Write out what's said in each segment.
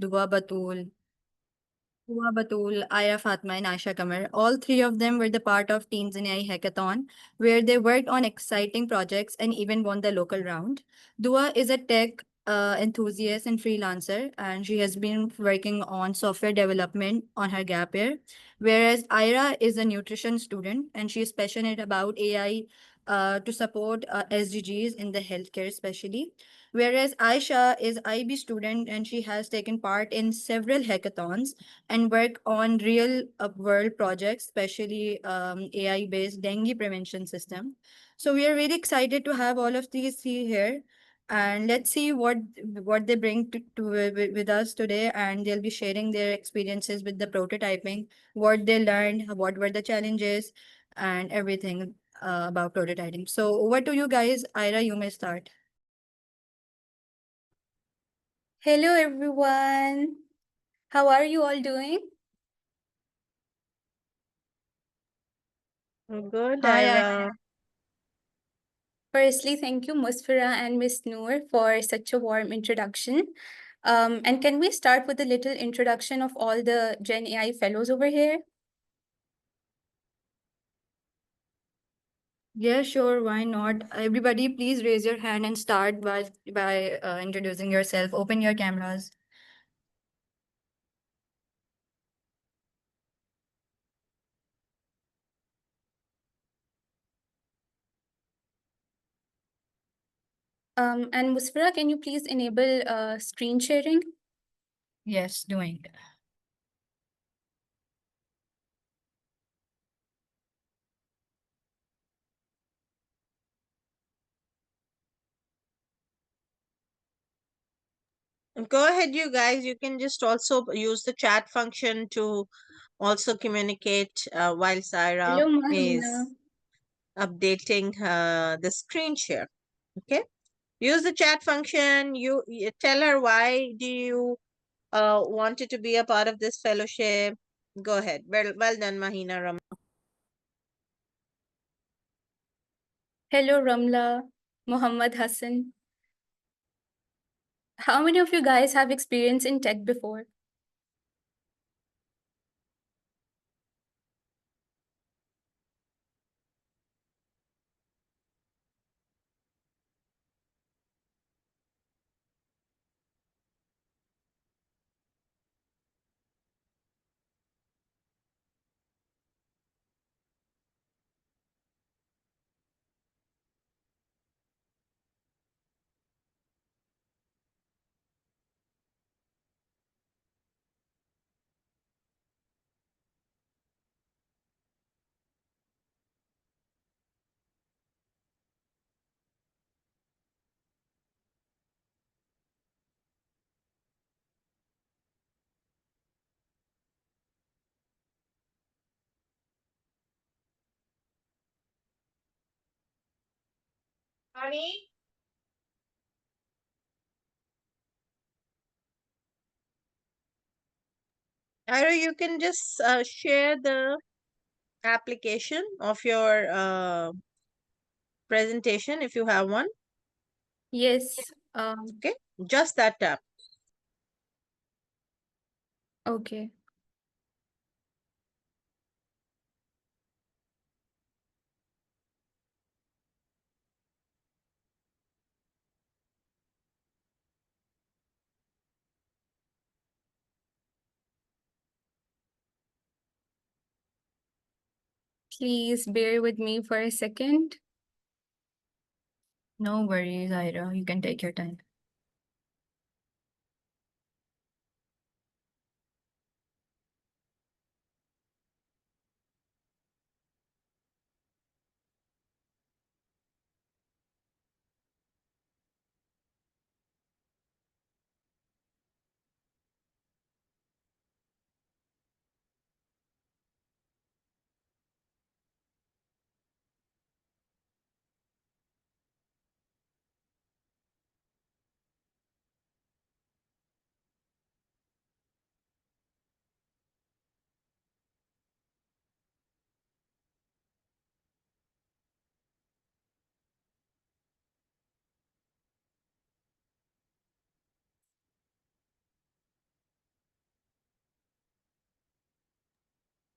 Batool, Aira, Fatima, and Ayesha Qamar. All three of them were the part of Teens in AI Hackathon, where they worked on exciting projects and even won the local round. Dua is a tech enthusiast and freelancer, and she has been working on software development on her gap year. Whereas Aira is a nutrition student, and she is passionate about AI to support SDGs in the healthcare, especially. Whereas Aisha is IB student and she has taken part in several hackathons and work on real world projects, especially AI based dengue prevention system. So we are really excited to have all of these three here. And let's see what they bring with us today. And they'll be sharing their experiences with the prototyping, what they learned, what were the challenges, and everything about prototyping. So over to you guys. Ira, you may start. Hello everyone. How are you all doing? Good, Hi, Ira. Firstly, thank you Musfira and Miss Noor for such a warm introduction. And can we start with a little introduction of all the Gen AI fellows over here? Yeah, sure. Why not? Everybody, please raise your hand and start by introducing yourself. Open your cameras. And Musfira, can you please enable screen sharing? Yes, doing. Go ahead, you guys. You can just also use the chat function to also communicate while Ira Hello, Mahina. is updating the screen share. Okay. Use the chat function. You tell her why do you wanted to be a part of this fellowship. Go ahead. Well done, Mahina Ram. Hello, Ramla, Muhammad Hassan. How many of you guys have experience in tech before? Honey? Ira, you can just share the application of your presentation if you have one. Yes. Okay. Just that tab. Okay. Please bear with me for a second. No worries, Ira. You can take your time.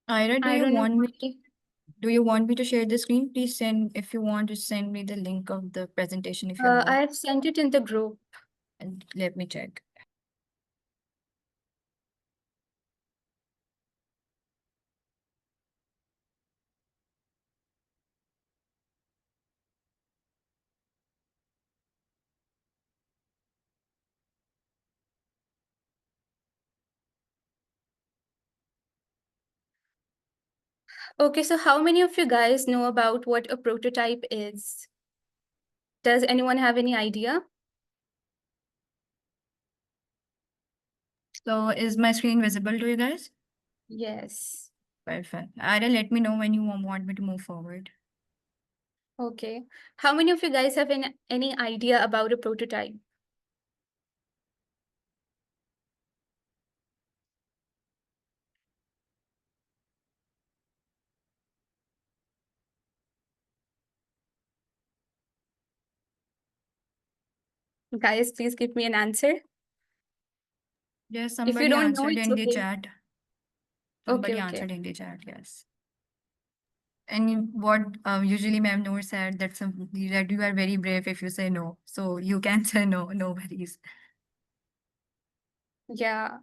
Ira, I don't know. do you want me to share the screen? Please send, if you want to send me the link of the presentation if you have I it, have sent it in the group. and let me check. Okay, so how many of you guys know about what a prototype is? Does anyone have any idea? So is my screen visible to you guys? Yes. Perfect. Ira, let me know when you want me to move forward. Okay. How many of you guys have any idea about a prototype? Guys, please give me an answer. Yes, If you somebody don't know, answered it's in the okay. chat. Okay, Somebody okay. answered in the chat, yes. And what usually Ma'am Noor said that that you are very brave if you say no. So you can say no, no worries. Yeah.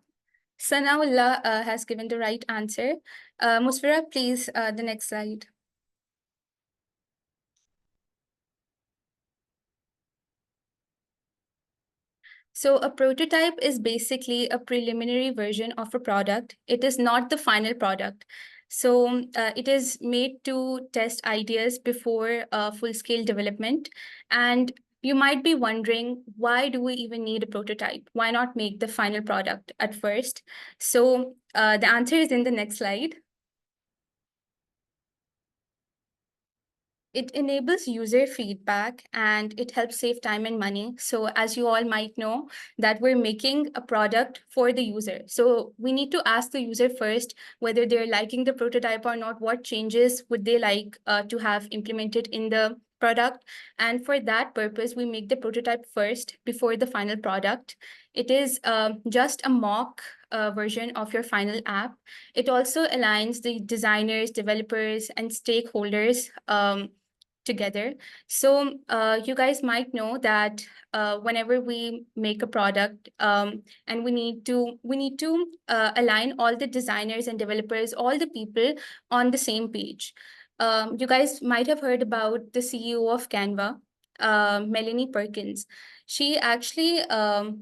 Sanaullah has given the right answer. Musfira, please, the next slide. So a prototype is basically a preliminary version of a product. It is not the final product. So it is made to test ideas before full-scale development. And you might be wondering, why do we even need a prototype? Why not make the final product at first? So the answer is in the next slide. It enables user feedback and it helps save time and money. So as you all might know, that we're making a product for the user. So we need to ask the user first whether they're liking the prototype or not, what changes would they like to have implemented in the product. And for that purpose, we make the prototype first before the final product. It is just a mock version of your final app. It also aligns the designers, developers, and stakeholders together. So you guys might know that whenever we make a product and we need to align all the designers and developers, all the people on the same page. You guys might have heard about the CEO of Canva, Melanie Perkins. She actually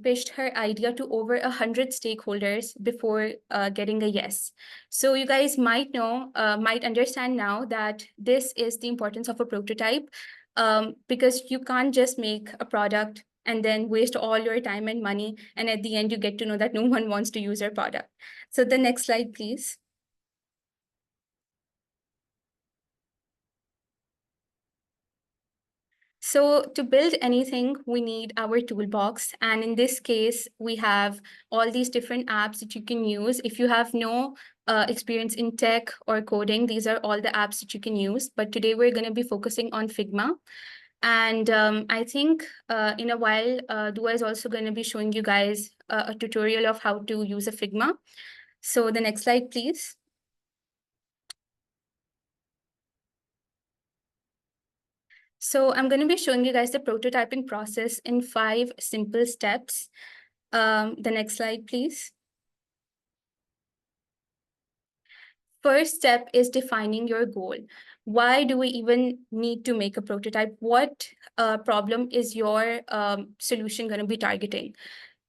pitched her idea to over 100 stakeholders before getting a yes. So you guys might understand now that this is the importance of a prototype, because you can't just make a product and then waste all your time and money, and at the end you get to know that no one wants to use your product. So the next slide, please. So to build anything, we need our toolbox. And in this case, we have all these different apps that you can use. If you have no experience in tech or coding, these are all the apps that you can use. But today we're going to be focusing on Figma. And I think in a while, Dua is also going to be showing you guys a tutorial of how to use a Figma. So the next slide, please. So I'm going to be showing you guys the prototyping process in 5 simple steps. The next slide, please. First step is defining your goal. Why do we even need to make a prototype? What problem is your solution going to be targeting?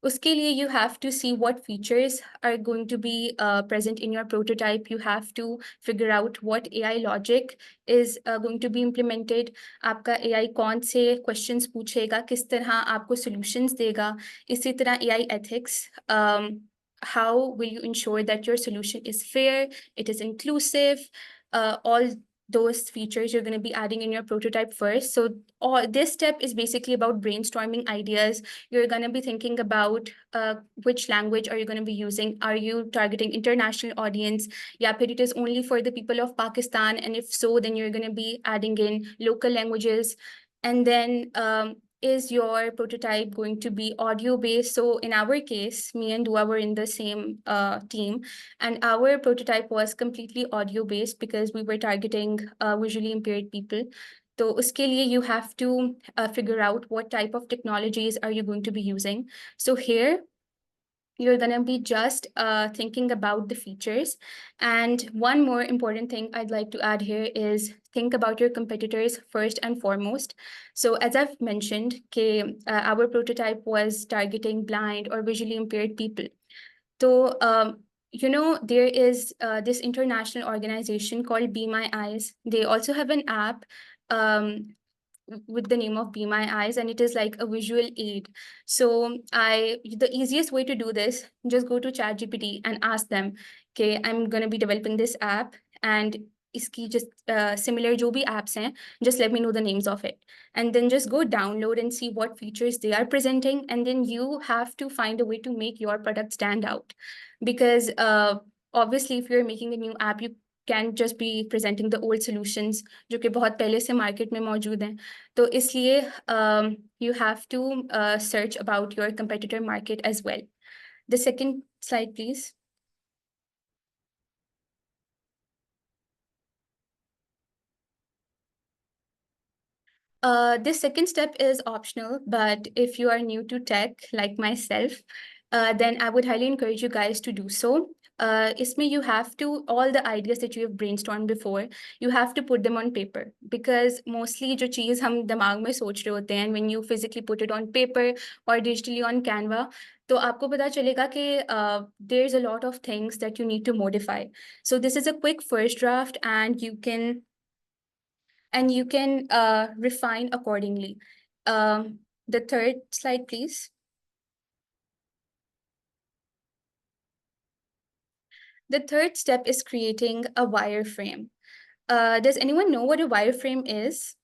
Uske liye you have to see what features are going to be present in your prototype. You have to figure out what AI logic is going to be implemented. आपका AI कौन से questions पूछेगा, किस तरह आपको solutions देगा. इसी तरह AI ethics. How will you ensure that your solution is fair, it is inclusive, all those features you're going to be adding in your prototype first. So this step is basically about brainstorming ideas. You're going to be thinking about which language are you going to be using. Are you targeting international audience? Yeah, but it is only for the people of Pakistan. And if so, then you're going to be adding in local languages. And then is your prototype going to be audio based? So in our case, me and Dua were in the same team, and our prototype was completely audio based because we were targeting visually impaired people. So uske liye you have to figure out what type of technologies are you going to be using. So here you're going to be just thinking about the features. And one more important thing I'd like to add here is think about your competitors first and foremost. So as I've mentioned, our prototype was targeting blind or visually impaired people. So, there is this international organization called Be My Eyes. They also have an app um, with the name of Be My Eyes, and it is like a visual aid. So the easiest way to do this, just go to ChatGPT and ask them, okay, I'm gonna be developing this app, and iski just similar jo bhi apps hain, just let me know the names of it. And then just go download and see what features they are presenting. And then you have to find a way to make your product stand out. Because obviously, if you're making a new app, you can't just be presenting the old solutions जो कि बहुत पहले से market में मौजूद हैं. तो इसलिए you have to search about your competitor market as well. The second slide, please. This second step is optional, but if you are new to tech, like myself, then I would highly encourage you guys to do so. Isme you have to, all the ideas that you have brainstormed before, you have to put them on paper, because mostly जो चीज़ हम दिमाग में सोच रहे होते हैं, when you physically put it on paper or digitally on Canva, तो आपको पता चलेगा कि there's a lot of things that you need to modify. So this is a quick first draft, and you can refine accordingly. The third slide, please. The third step is creating a wireframe. Does anyone know what a wireframe is?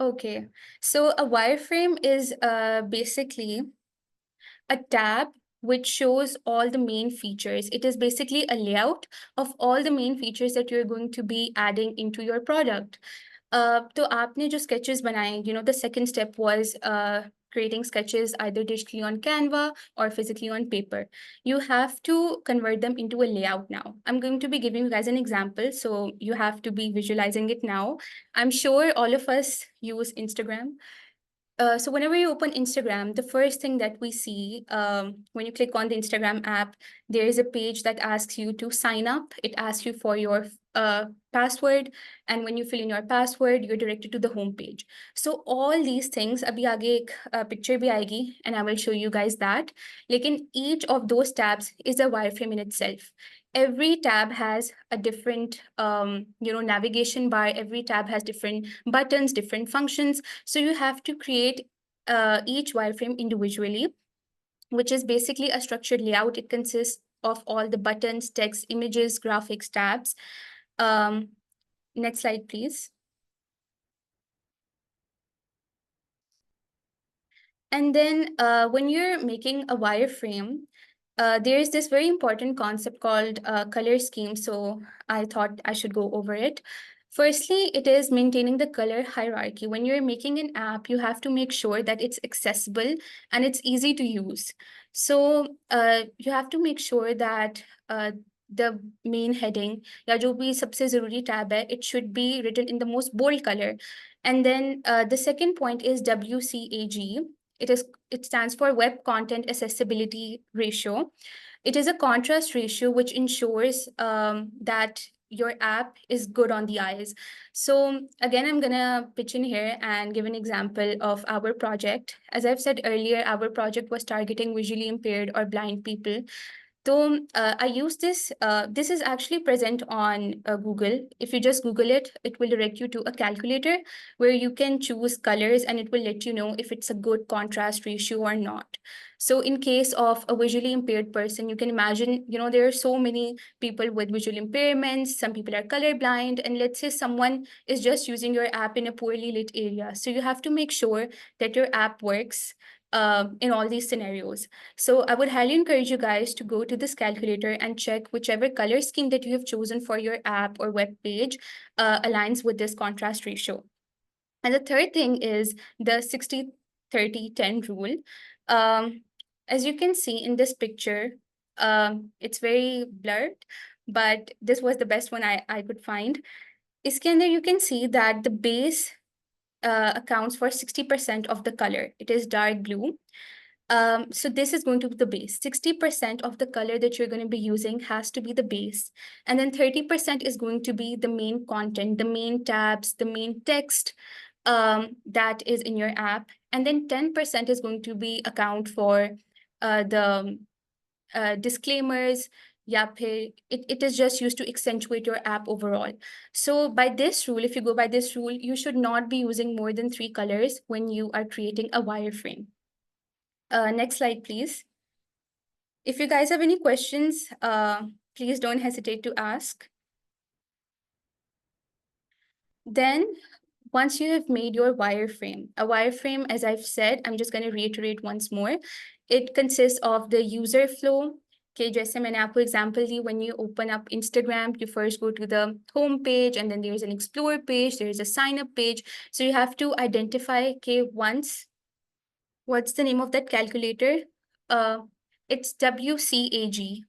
Okay, so a wireframe is basically a tab which shows all the main features. It is basically a layout of all the main features that you're going to be adding into your product. तो आपने जो sketches बनाए, the second step was creating sketches either digitally on Canva or physically on paper. You have to convert them into a layout now. I'm going to be giving you guys an example, so you have to be visualizing it now. I'm sure all of us use Instagram. So whenever you open Instagram, the first thing that we see when you click on the Instagram app, there is a page that asks you to sign up. It asks you for your password, and when you fill in your password, you're directed to the home page. So all these things, abhi aage ek picture bhi aayegi, and I will show you guys that. Lekin each of those tabs is a wireframe in itself. Every tab has a different navigation bar. Every tab has different buttons, different functions. So you have to create each wireframe individually, which is basically a structured layout. It consists of all the buttons, text, images, graphics, tabs. Next slide, please. And then when you're making a wireframe, there is this very important concept called color scheme. So I thought I should go over it. Firstly, it is maintaining the color hierarchy. When you're making an app, you have to make sure that it's accessible and it's easy to use. So you have to make sure that the main heading, या जो भी सबसे ज़रूरी tab है, it should be written in the most bold color. And then the second point is WCAG. It stands for Web Content Accessibility Ratio. It is a contrast ratio which ensures that your app is good on the eyes. So again, I'm gonna pitch in here and give an example of our project. As I've said earlier, our project was targeting visually impaired or blind people. So I use this. This is actually present on Google. If you just Google it, it will direct you to a calculator where you can choose colors, and it will let you know if it's a good contrast ratio or not. So in case of a visually impaired person, you can imagine, there are so many people with visual impairments. Some people are colorblind, and let's say someone is just using your app in a poorly lit area. So you have to make sure that your app works in all these scenarios. So I would highly encourage you guys to go to this calculator and check whichever color scheme that you have chosen for your app or web page aligns with this contrast ratio. And the third thing is the 60-30-10 rule. Um, as you can see in this picture, it's very blurred, but this was the best one I could find. Iske andar you can see that the base accounts for 60% of the color. It is dark blue. So this is going to be the base. 60% of the color that you're going to be using has to be the base. And then 30% is going to be the main content, the main tabs, the main text that is in your app. And then 10% is going to be account for the disclaimers. Yeah, it is just used to accentuate your app overall. So by this rule, if you go by this rule, you should not be using more than 3 colors when you are creating a wireframe. Next slide, please. If you guys have any questions, please don't hesitate to ask. Then once you have made your wireframe, a wireframe, as I've said, I'm just going to reiterate once more, it consists of the user flow. Okay, जैसे मैंने आपको example the, when you open up Instagram, you first go to the home page, and then there's an explore page, there's a sign up page. So you have to identify, okay, once, what's the name of that calculator? It's WCAG.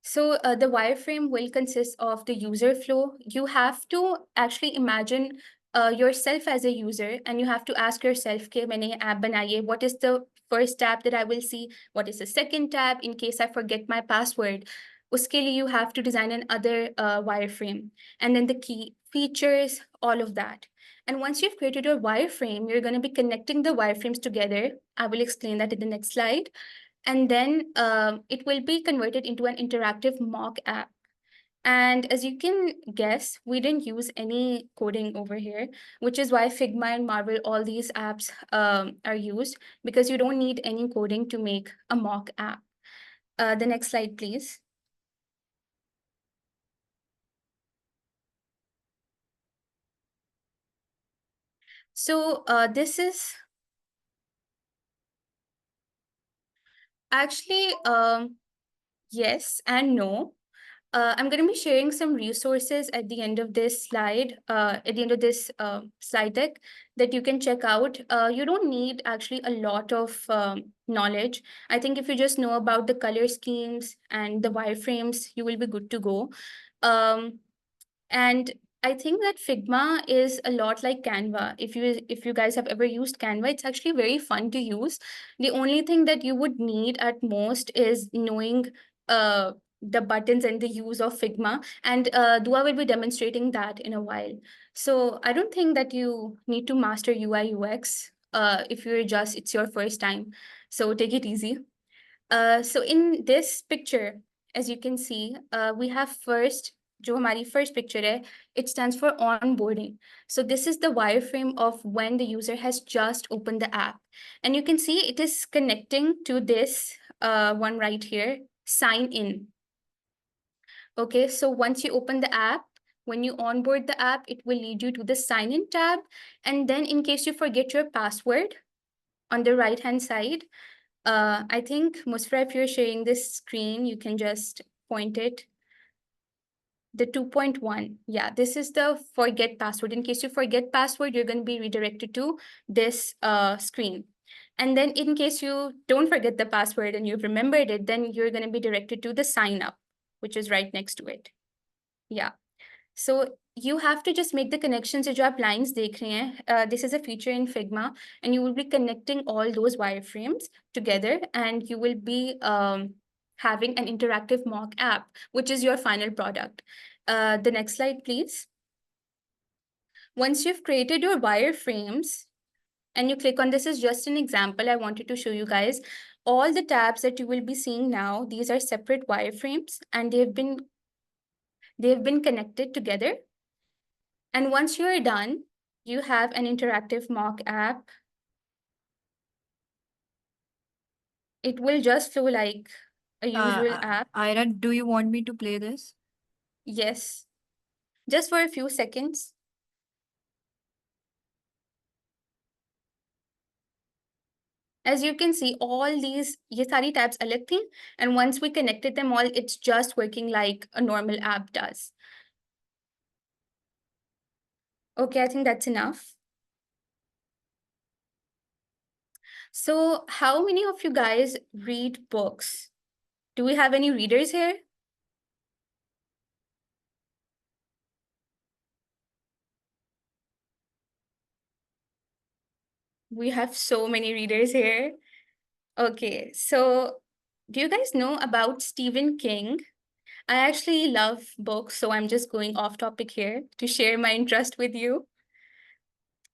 So the wireframe will consist of the user flow. You have to actually imagine yourself as a user, and you have to ask yourself, okay, मैंने app बनाई है, what is the first tab that I will see? What is the second tab in case I forget my password? Uske liye you have to design another wireframe, and then the key features, all of that. And once you've created your wireframe, you're going to be connecting the wireframes together. I will explain that in the next slide. And then it will be converted into an interactive mock app. And as you can guess, we didn't use any coding over here, which is why Figma and Marvel, all these apps are used, because you don't need any coding to make a mock app. The next slide, please. So this is actually yes and no. I'm going to be sharing some resources at the end of this slide, slide deck, that you can check out. You don't need actually a lot of knowledge. I think if you just know about the color schemes and the wireframes, you will be good to go. And I think that Figma is a lot like Canva. If you guys have ever used Canva, it's actually very fun to use. The only thing that you would need at most is knowing the buttons and the use of Figma. And Dua will be demonstrating that in a while. So I don't think that you need to master UI UX if it's your first time. So take it easy. So in this picture, as you can see, we have first, जो हमारी first picture है, it stands for onboarding. So this is the wireframe of when the user has just opened the app. And you can see it is connecting to this one right here, sign in. Okay, so once you open the app, when you onboard the app, it will lead you to the sign in tab. And then in case you forget your password, on the right-hand side, I think, Musra, if you're sharing this screen, you can just point it. The 2.1, yeah, this is the forget password. In case you forget password, you're going to be redirected to this screen. And then in case you don't forget the password and you've remembered it, then you're going to be directed to the sign up, which is right next to it. Yeah. So you have to just make the connections. जो आप lines देख रहे हैं, this is a feature in Figma, and you will be connecting all those wireframes together, and you will be having an interactive mock app, which is your final product. The next slide, please. Once you've created your wireframes, and you click on, this is just an example I wanted to show you guys. All the tabs that you will be seeing now, these are separate wireframes, and they've been connected together. And once you're done, you have an interactive mock app. It will just flow like a usual app. Ira, do you want me to play this? Yes, just for a few seconds. As you can see, all these ये सारी tabs अलग थी, and once we connected them all, it's just working like a normal app does. Okay, I think that's enough. So, how many of you guys read books? Do we have any readers here? We have so many readers here. Okay, so do you guys know about Stephen King? I actually love books, so I'm just going off topic here to share my interest with you.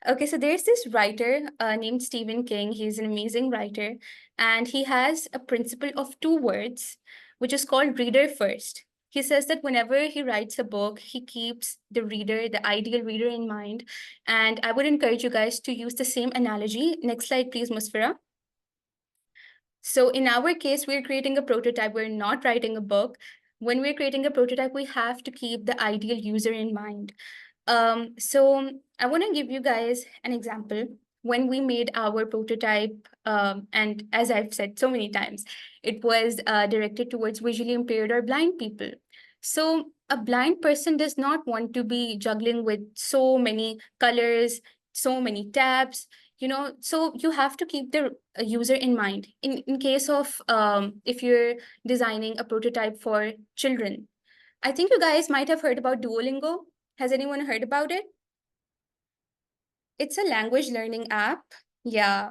Okay, so there's this writer named Stephen King. He's an amazing writer, and he has a principle of two words, which is called reader first. He says that whenever he writes a book, he keeps the reader, the ideal reader in mind. And I would encourage you guys to use the same analogy. Next slide, please, Musfira. So in our case, we're creating a prototype. We're not writing a book. When we're creating a prototype, we have to keep the ideal user in mind. So I want to give you guys an example. When we made our prototype, and as I've said so many times, it was directed towards visually impaired or blind people. So a blind person does not want to be juggling with so many colors, so many tabs, so you have to keep the user in mind. In case of if you're designing a prototype for children, I think you guys might have heard about Duolingo. Has anyone heard about it? It's a language learning app. Yeah.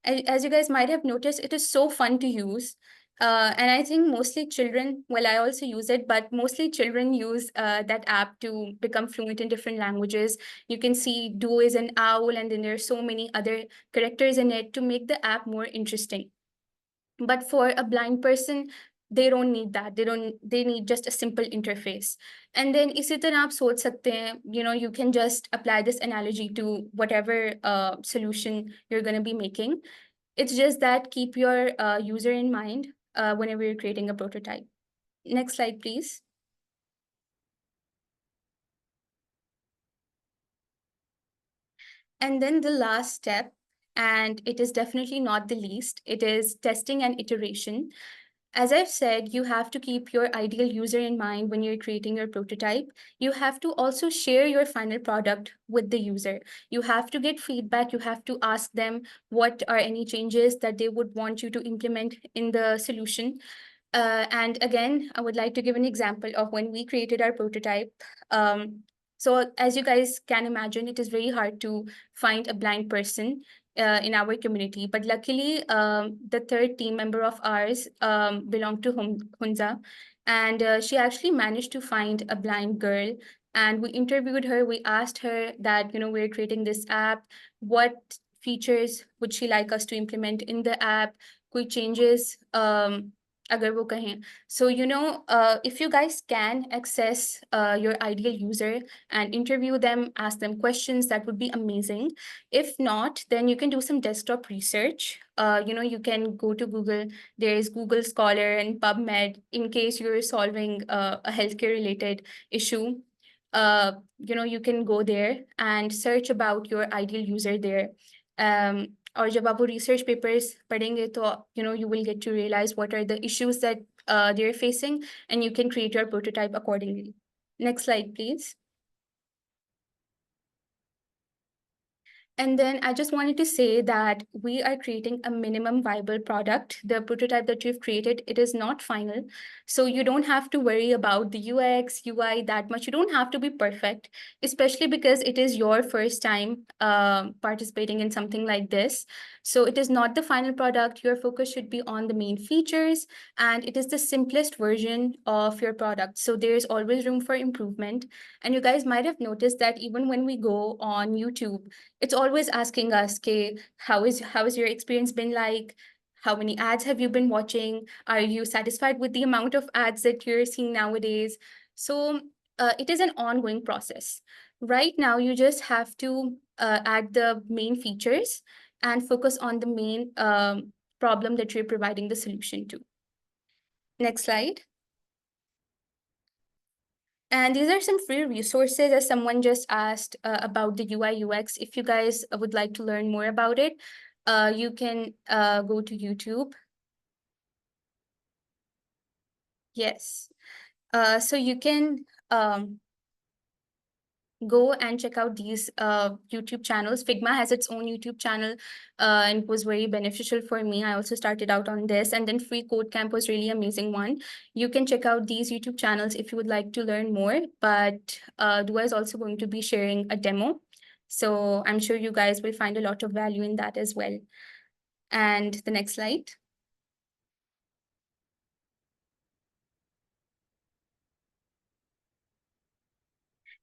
As you guys might have noticed, it is so fun to use. And I think mostly children, well, I also use it, but mostly children use that app to become fluent in different languages. You can see Duo is an owl, and then there are so many other characters in it to make the app more interesting. But for a blind person, they don't need that. They need just a simple interface. And then इसी तरह आप सोच सकते हैं, you can just apply this analogy to whatever solution you're going to be making. It's just that keep your user in mind whenever you're creating a prototype. Next slide, please. And then the last step, and it is definitely not the least, it is testing and iteration. As I've said, you have to keep your ideal user in mind when you're creating your prototype. You have to also share your final product with the user. You have to get feedback. You have to ask them what are any changes that they would want you to implement in the solution. And again, I would like to give an example of when we created our prototype. So as you guys can imagine, it is very hard to find a blind person in our community. But luckily, the third team member of ours belonged to Hunza, and she actually managed to find a blind girl. And we interviewed her. We asked her that, we're creating this app. What features would she like us to implement in the app? Quick changes. अगर वो कहें. So, if you guys can access your ideal user and interview them, ask them questions, that would be amazing. If not, then you can do some desktop research. You can go to Google. There is Google Scholar and PubMed in case you're solving a healthcare related issue. You can go there and search about your ideal user there. और जब आप वो research papers पढ़ेंगे तो you will get to realize what are the issues that they're facing, and you can create your prototype accordingly. Next slide, please. And then I just wanted to say that we are creating a minimum viable product. The prototype that you've created, it is not final. So you don't have to worry about the UX, UI that much. You don't have to be perfect, especially because it is your first time participating in something like this. So it is not the final product. Your focus should be on the main features, and it is the simplest version of your product. So there's always room for improvement. And you guys might have noticed that even when we go on YouTube, it's always asking us, okay, how is your experience been like? How many ads have you been watching? Are you satisfied with the amount of ads that you're seeing nowadays? So it is an ongoing process. Right now, you just have to add the main features and focus on the main problem that you're providing the solution to. Next slide. And these are some free resources, as someone just asked about the UI UX. If you guys would like to learn more about it, You can go to YouTube. Yes. So you can go and check out these YouTube channels. Figma has its own YouTube channel, and it was very beneficial for me. I also started out on this, and then Free Code Camp was really amazing one. You can check out these YouTube channels if you would like to learn more. But Dua is also going to be sharing a demo, so I'm sure you guys will find a lot of value in that as well. And the next slide.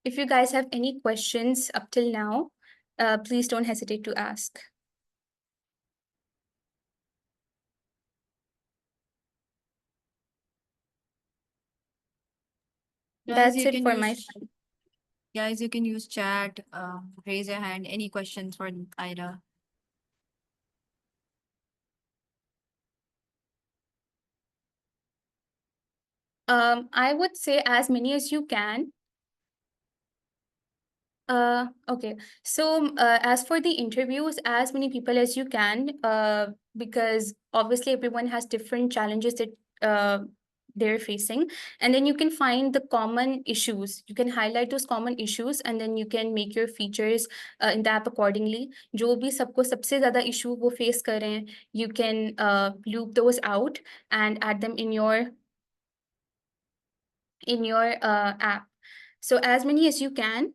If you guys have any questions up till now, please don't hesitate to ask. Guys, That's you it can for my use side. guys, you can use chat, raise your hand. Any questions for Aira? I would say as many as you can. Okay. So, as for the interviews, as many people as you can, because obviously everyone has different challenges that they're facing, and then you can find the common issues. You can highlight those common issues, and then you can make your features in the app accordingly. जो भी सबको सबसे ज़्यादा issue वो face कर रहे हैं, you can loop those out and add them in your app. So as many as you can.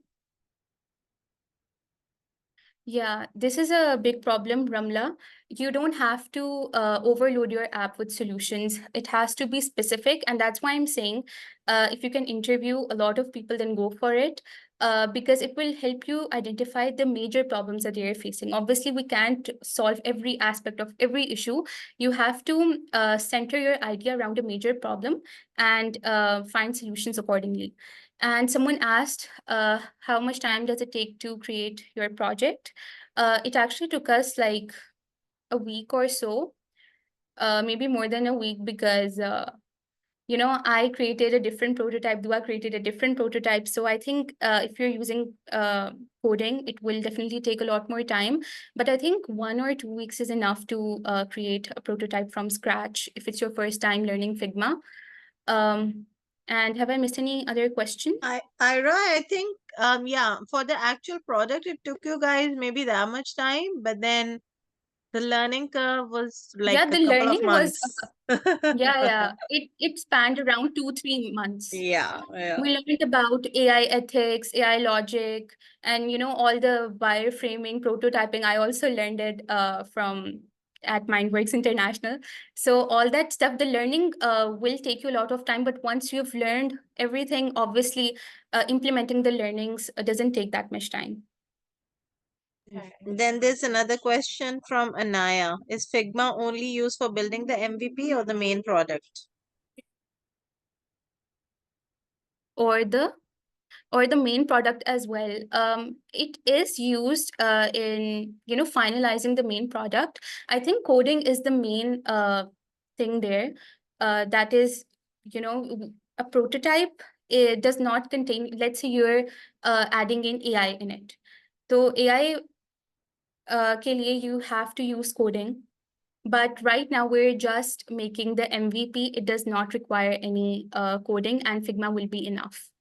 Yeah, this is a big problem, Ramla. You don't have to overload your app with solutions. It has to be specific. And that's why I'm saying if you can interview a lot of people, then go for it. Because it will help you identify the major problems that you're facing. Obviously, we can't solve every aspect of every issue. You have to center your idea around a major problem and find solutions accordingly. And someone asked, how much time does it take to create your project? It actually took us like a week or so, maybe more than a week, because I created a different prototype. Dua created a different prototype. So I think if you're using coding, it will definitely take a lot more time. But I think 1 or 2 weeks is enough to create a prototype from scratch if it's your first time learning Figma. Um, and have I missed any other question? Ira, I think yeah, for the actual product it took you guys maybe that much time, but then the learning curve was like Yeah, a the couple of learning was, months. yeah. It spanned around 2-3 months. Yeah, yeah. We learned about AI ethics, AI logic, and all the wireframing, prototyping. I also learned it from at Mindworks International. So all that stuff, the learning will take you a lot of time. But once you've learned everything, obviously, implementing the learnings doesn't take that much time. Then there's another question from Anaya. Is Figma only used for building the MVP or the main product? Or the main product as well. It is used in finalizing the main product. I think coding is the main thing there. That is, a prototype. It does not contain. Let's say you're adding in AI in it. So AI के लिए you have to use coding. But right now we're just making the MVP. It does not require any coding, and Figma will be enough.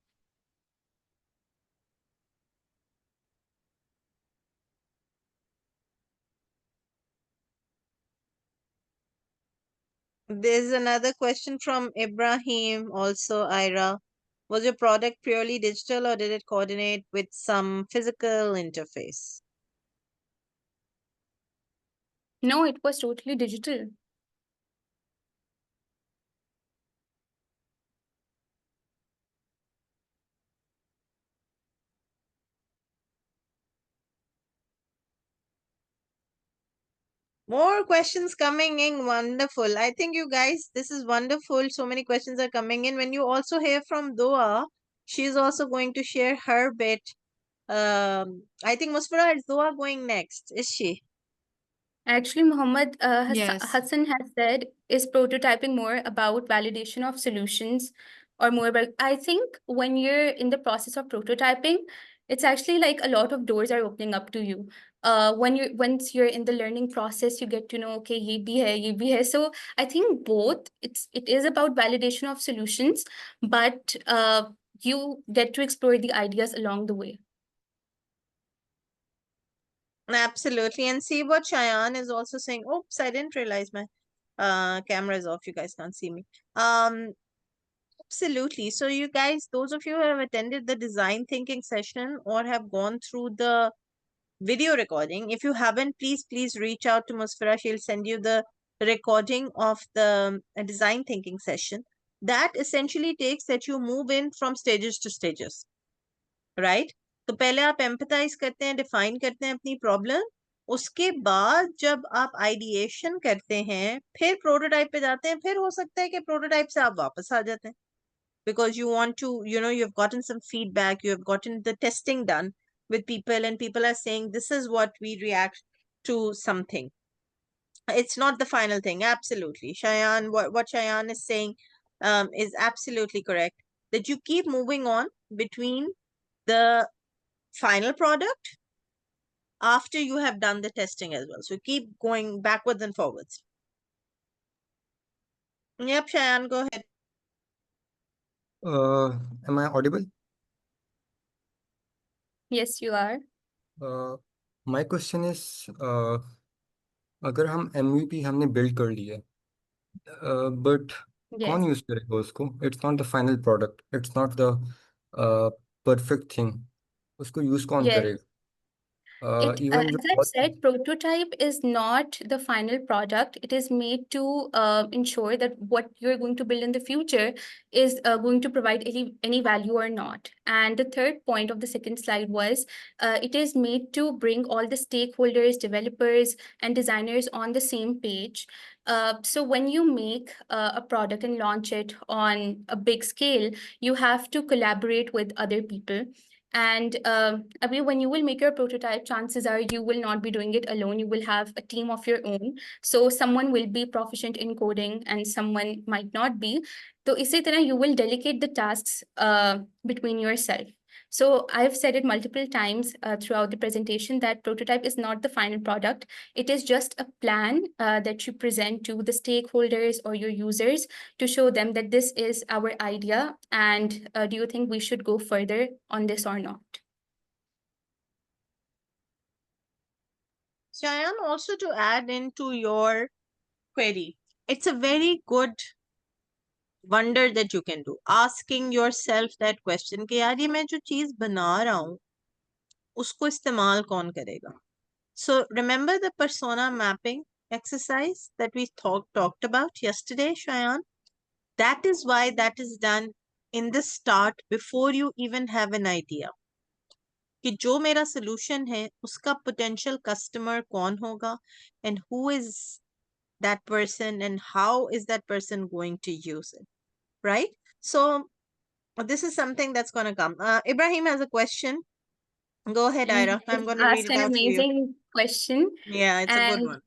There's another question from Ibrahim, also Ira. Was your product purely digital or did it coordinate with some physical interface? No, it was totally digital. More questions coming in. Wonderful. I think you guys, this is wonderful. So many questions are coming in. When you also hear from Dua, she's also going to share her bit. I think Musfira, is Dua going next? Is she? Actually, Muhammad Yes. Hassan has said, is prototyping more about validation of solutions or more about, I think when you're in the process of prototyping, it's actually like a lot of doors are opening up to you. once you're in the learning process, you get to know, okay, ye bhi hai. So I think both, it is about validation of solutions, but you get to explore the ideas along the way. Absolutely. And see what Cheyenne is also saying. Oops, I didn't realize my camera is off. You guys can't see me. Absolutely. So you guys, those of you who have attended the design thinking session or have gone through the video recording, if you haven't, please reach out to Musfira. She'll send you the recording of the design thinking session. That essentially takes that you move in from stages to stages, right? तो पहले आप empathise करते हैं, define करते हैं अपनी problem, उसके बाद जब आप आइडिएशन करते हैं, फिर प्रोटोटाइप पे जाते हैं, फिर हो सकता है कि प्रोटोटाइप से आप वापस आ जाते हैं because you want to, you've gotten some feedback, you have gotten the testing done with people, and people are saying this is what we react to something. It's not the final thing. Absolutely, Cheyenne, what Cheyenne is saying is absolutely correct, that you keep moving on between the final product after you have done the testing as well. So keep going backwards and forwards. Yep, Cheyenne, go ahead. Am I audible? Yes, you are. My question is, अगर हम MVP हमने build कर लिया, but कौन Yes. use करेगा उसको? It's not the final product. It's not the perfect thing. उसको use कौन Yes. करेगा? As Even जो I said, prototype is not the final product. It is made to ensure that what you're going to build in the future is going to provide any value or not. And the third point of the second slide was it is made to bring all the stakeholders, developers, and designers on the same page. So when you make a product and launch it on a big scale, you have to collaborate with other people. And Abhi, when you will make your prototype, chances are you will not be doing it alone. You will have a team of your own. So someone will be proficient in coding and someone might not be. So इसी तरह you will delegate the tasks between yourself. So I've said it multiple times throughout the presentation that prototype is not the final product. It is just a plan that you present to the stakeholders or your users to show them that this is our idea, and do you think we should go further on this or not? Cheyenne, also to add into your query, it's a very good wonder that you can do, asking yourself that question कि यार ये मैं जो चीज बना रहा हूँ उसको इस्तेमाल कौन करेगा. So remember the persona mapping exercise that we talked about yesterday, Cheyenne? That is why that is done in the start before you even have an idea कि जो मेरा solution है उसका potential customer कौन होगा, and who is that person, and how is that person going to use it, right? So this is something that's going to come. Ibrahim has a question. Go ahead, Ira. I'm going to read Asked it an out for you. amazing question. Yeah, it's a good And one.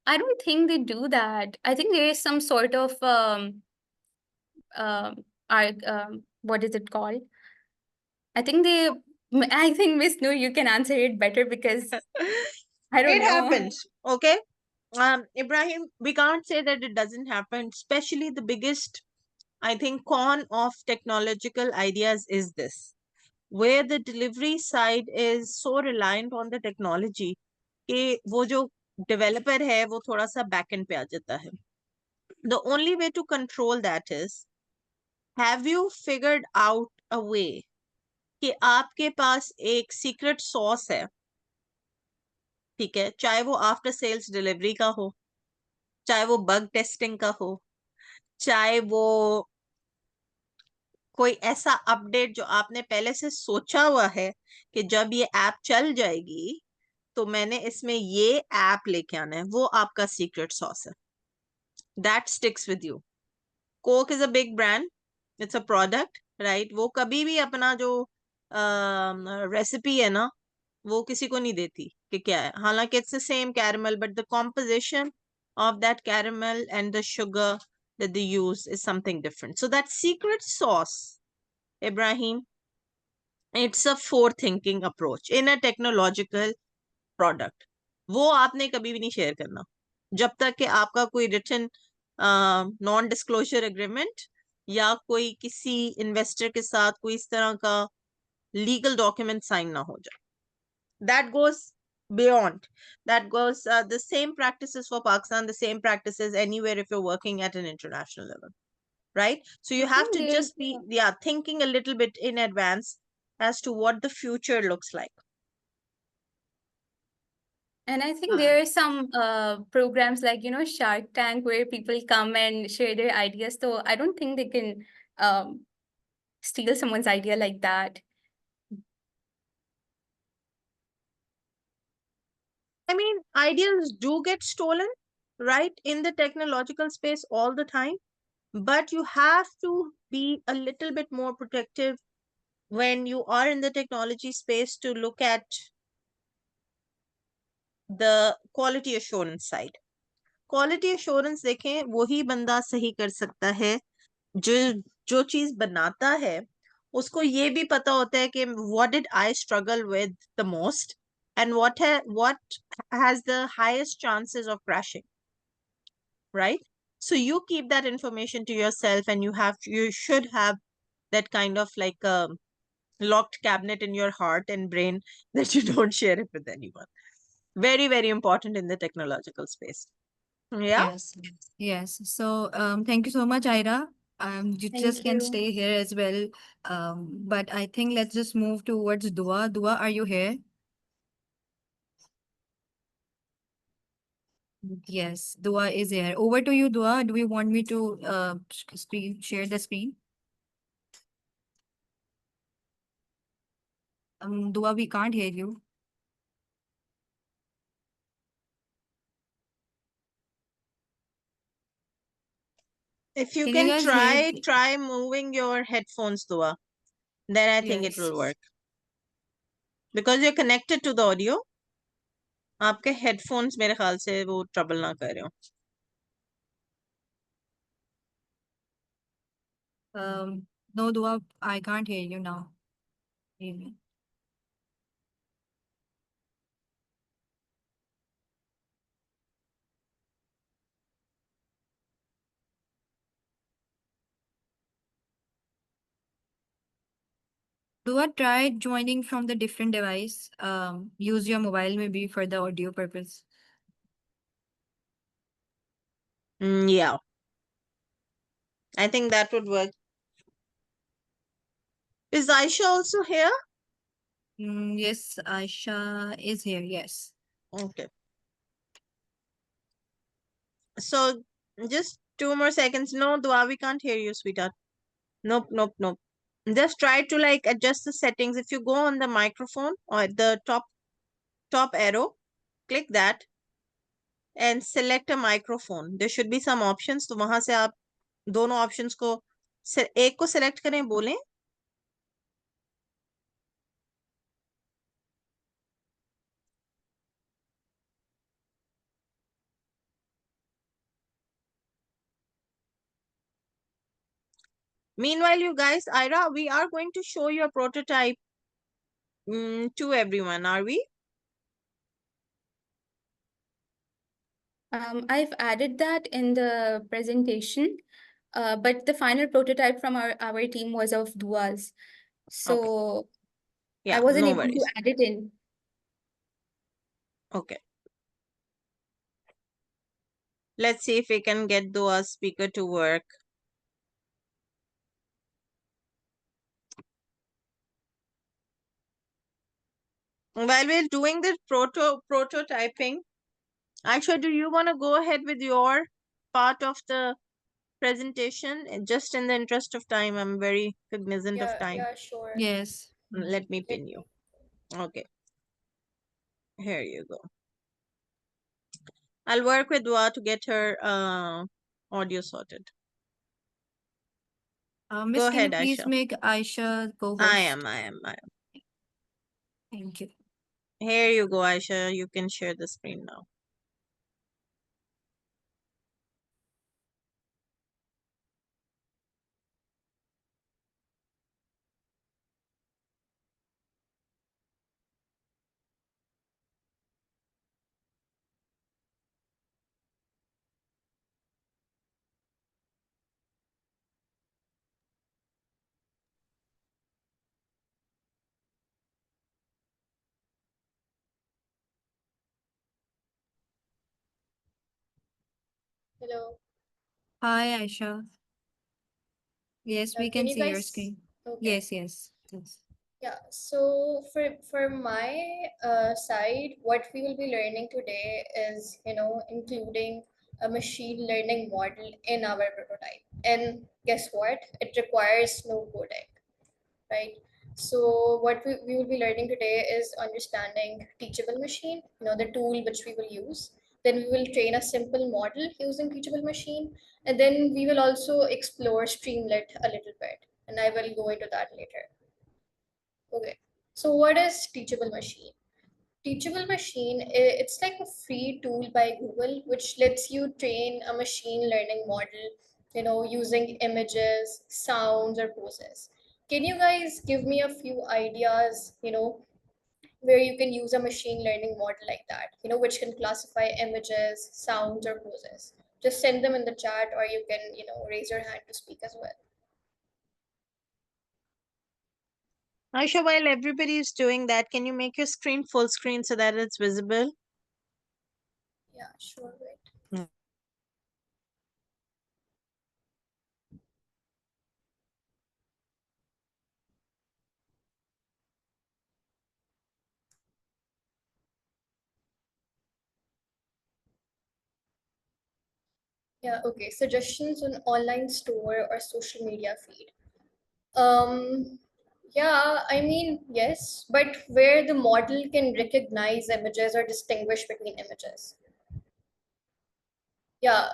I don't think they do that. I think there is some sort of what is it called? I think I think Miss Nu, you can answer it better because I don't It know. happens, okay? Ibrahim, we can't say that it doesn't happen. Especially the biggest, I think, con of technological ideas is this, where the delivery side is so reliant on the technology कि वो जो developer है वो थोड़ा सा back end पे आ जाता है. The only way to control that is, have you figured out a way कि आपके पास एक secret sauce है, ठीक है, चाहे वो आफ्टर सेल्स डिलीवरी का हो, चाहे वो बग टेस्टिंग का हो, चाहे वो कोई ऐसा अपडेट जो आपने पहले से सोचा हुआ है कि जब ये ऐप चल जाएगी तो मैंने इसमें ये ऐप लेके आना है, वो आपका सीक्रेट सॉस है. That sticks with you. Coke is a big brand, it's a product, right? वो कभी भी अपना जो रेसिपी है ना वो किसी को नहीं देती कि क्या है, हालांकि it's the same caramel, but the composition of that caramel and the sugar that they use is something different. So that secret sauce, Ibrahim, it's a forward thinking approach in a technological product, वो आपने कभी भी नहीं share करना जब तक कि आपका कोई रिटन नॉन डिस्क्लोजर एग्रीमेंट या कोई किसी इन्वेस्टर के साथ कोई इस तरह का लीगल डॉक्यूमेंट साइन ना हो जाए. That goes beyond. That goes the same practices for Pakistan, the same practices anywhere if you're working at an international level, right? So I you have think to there's just be, yeah, thinking a little bit in advance as to what the future looks like. And I think Ah. there are some programs like, Shark Tank, where people come and share their ideas. So I don't think they can um, steal someone's idea like that. I mean, ideas do get stolen, right, in the technological space all the time, but you have to be a little bit more protective when you are in the technology space to look at the quality assurance side. Quality assurance देखें, वही बंदा सही कर सकता है जो जो चीज बनाता है. उसको ये भी पता होता है कि what did I struggle with the most and what has the highest chances of crashing, right? So you keep that information to yourself, and you should have that kind of like a locked cabinet in your heart and brain that you don't share it with anyone. Very, very important in the technological space. Yeah. Yes. Yes. So, thank you so much, Ira. You just Thank can you. stay here as well. But I think let's just move towards Dua. Dua, are you here? Yes, Dua is here. Over to you, Dua. Do you want me to screen share the screen? Dua, we can't hear you. If you Can you can guys hear? try moving your headphones, Dua, then I think it will Yes. work. Because you're connected to the audio, आपके headphones मेरे ख्याल से वो trouble ना कर रहे हो. No, Dua, I can't hear you now. Maybe. Dua, try joining from the different device. Use your mobile maybe for the audio purpose. Yeah, I think that would work. Is Aisha also here? Yes, Aisha is here. Yes. Okay. So just 2 more seconds. No, Dua, we can't hear you, sweetheart. Nope, nope, nope. Just try to like adjust the settings. If you go on the microphone or at the top arrow, click that and select a microphone. There should be some options. तो वहां से आप दोनों options को एक को select करें, बोलें. Meanwhile, you guys, Ira, we are going to show you a prototype to everyone, are we? I've added that in the presentation, but the final prototype from our team was of Duas. Okay. So I Yeah, wasn't no able to worries. add it in. Okay. Let's see if we can get the speaker to work. While we're doing this prototyping, Aisha, do you want to go ahead with your part of the presentation? And just in the interest of time, I'm very cognizant of time. Sure. Yes. Let me pin you. Okay, here you go. I'll work with Dua to get her audio sorted. Go Miss, can you ahead, please Aisha. make Aisha I co-host? am. Thank you. Here you go, Aisha. You can share the screen now. Hello. Hi, Aisha. Yes, we Can can you see your guys? screen. Okay. Yes, yes. Yes. Yeah. So for my side, what we will be learning today is, including a machine learning model in our prototype. And guess what? It requires no coding, right? So what we will be learning today is understanding teachable machine, the tool which we will use. Then we will train a simple model using teachable machine, and then we will also explore Streamlit a little bit, and I will go into that later. Okay. So what is teachable machine? Teachable machine, it's like a free tool by Google which lets you train a machine learning model, using images, sounds, or poses. Can you guys give me a few ideas, where you can use a machine learning model like that, which can classify images, sounds, or poses? Just send them in the chat, or you can, raise your hand to speak as well. Aisha, while everybody is doing that, can you make your screen full screen so that it's visible? Yeah, sure. Wait. Mm. Yeah, okay. Suggestions on online store or social media feed. Um, yeah, I mean, yes, but where the model can recognize images or distinguish between images. Yeah,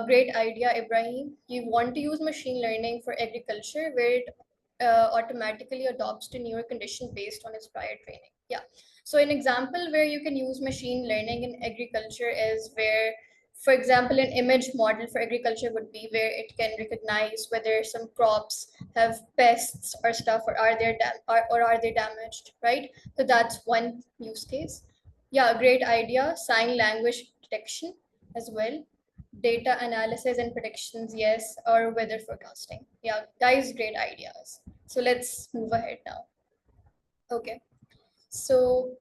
great idea, Ibrahim. You want to use machine learning for agriculture where it automatically adopts to newer condition based on its prior training. Yeah. So an example where you can use machine learning in agriculture is where, for example, an image model for agriculture would be where it can recognize whether some crops have pests or stuff, or or are they damaged, right? So that's one use case. Yeah, great idea. Sign language detection as well. Data analysis and predictions, yes, or weather forecasting. Yeah, guys, great ideas. So let's move ahead now. Okay, so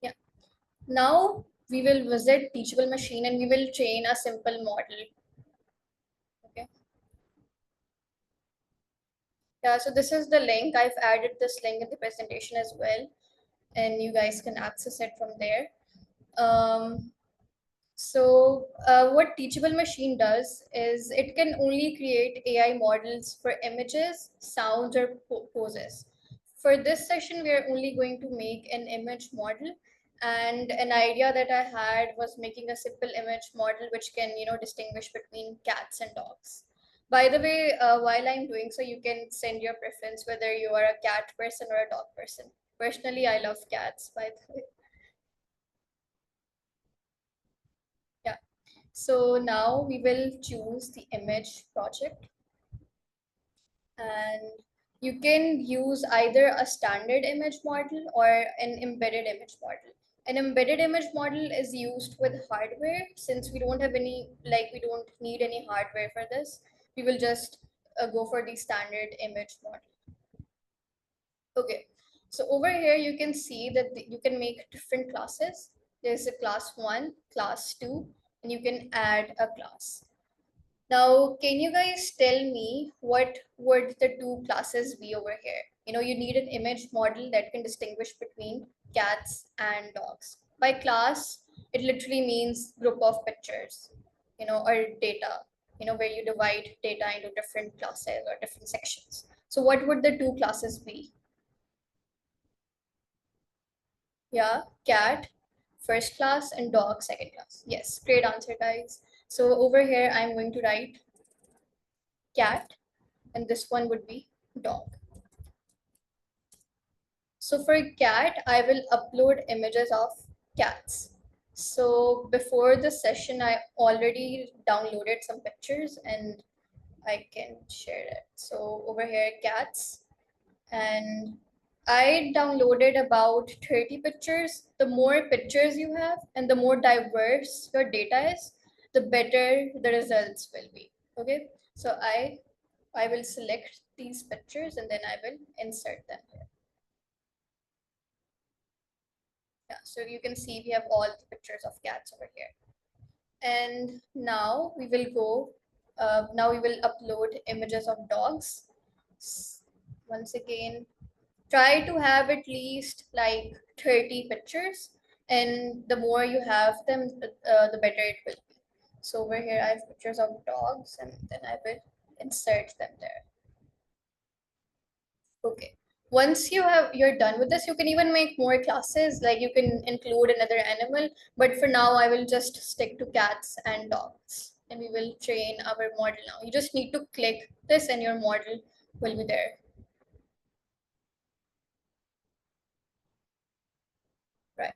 yeah, now we will visit teachable machine and we will train a simple model. Okay, yeah, so this is the link. I've added this link in the presentation as well, and you guys can access it from there. Um, So, what Teachable Machine does is it can only create AI models for images, sounds, or poses. For this session, we are only going to make an image model. And an idea that I had was making a simple image model which can, distinguish between cats and dogs. By the way, while I'm doing so, you can send your preference whether you are a cat person or a dog person. Personally, I love cats, by the way. Yeah. So now we will choose the image project, and you can use either a standard image model or an embedded image model. An embedded image model is used with hardware. Since we don't need any hardware for this, we will just go for the standard image model. Okay, so over here you can see that you can make different classes. There's a class 1, class 2, and you can add a class. Now, can you guys tell me what would the two classes be over here? You need an image model that can distinguish between cats and dogs. By class, it literally means group of pictures, or data, where you divide data into different classes or different sections. So what would the two classes be? Yeah, cat, first class, and dog, second class. Yes, great answer, guys. So over here, I'm going to write cat, and this one would be dog. So for cat, I will upload images of cats. So before the session, I already downloaded some pictures and I can share it. So over here, cats, and I downloaded about 30 pictures. The more pictures you have and the more diverse your data is, the better the results will be. Okay, so I will select these pictures and then I will insert them here. Yeah, so you can see we have all the pictures of cats over here. And now we will go, now we will upload images of dogs. Once again, try to have at least like 30 pictures, and the more you have them, the better it will be. So over here, I have pictures of dogs, and then I will insert them there. Okay. Once you're done with this, you can even make more classes, like you can include another animal, but for now I will just stick to cats and dogs, and we will train our model now. You just need to click this and your model will be there. Right.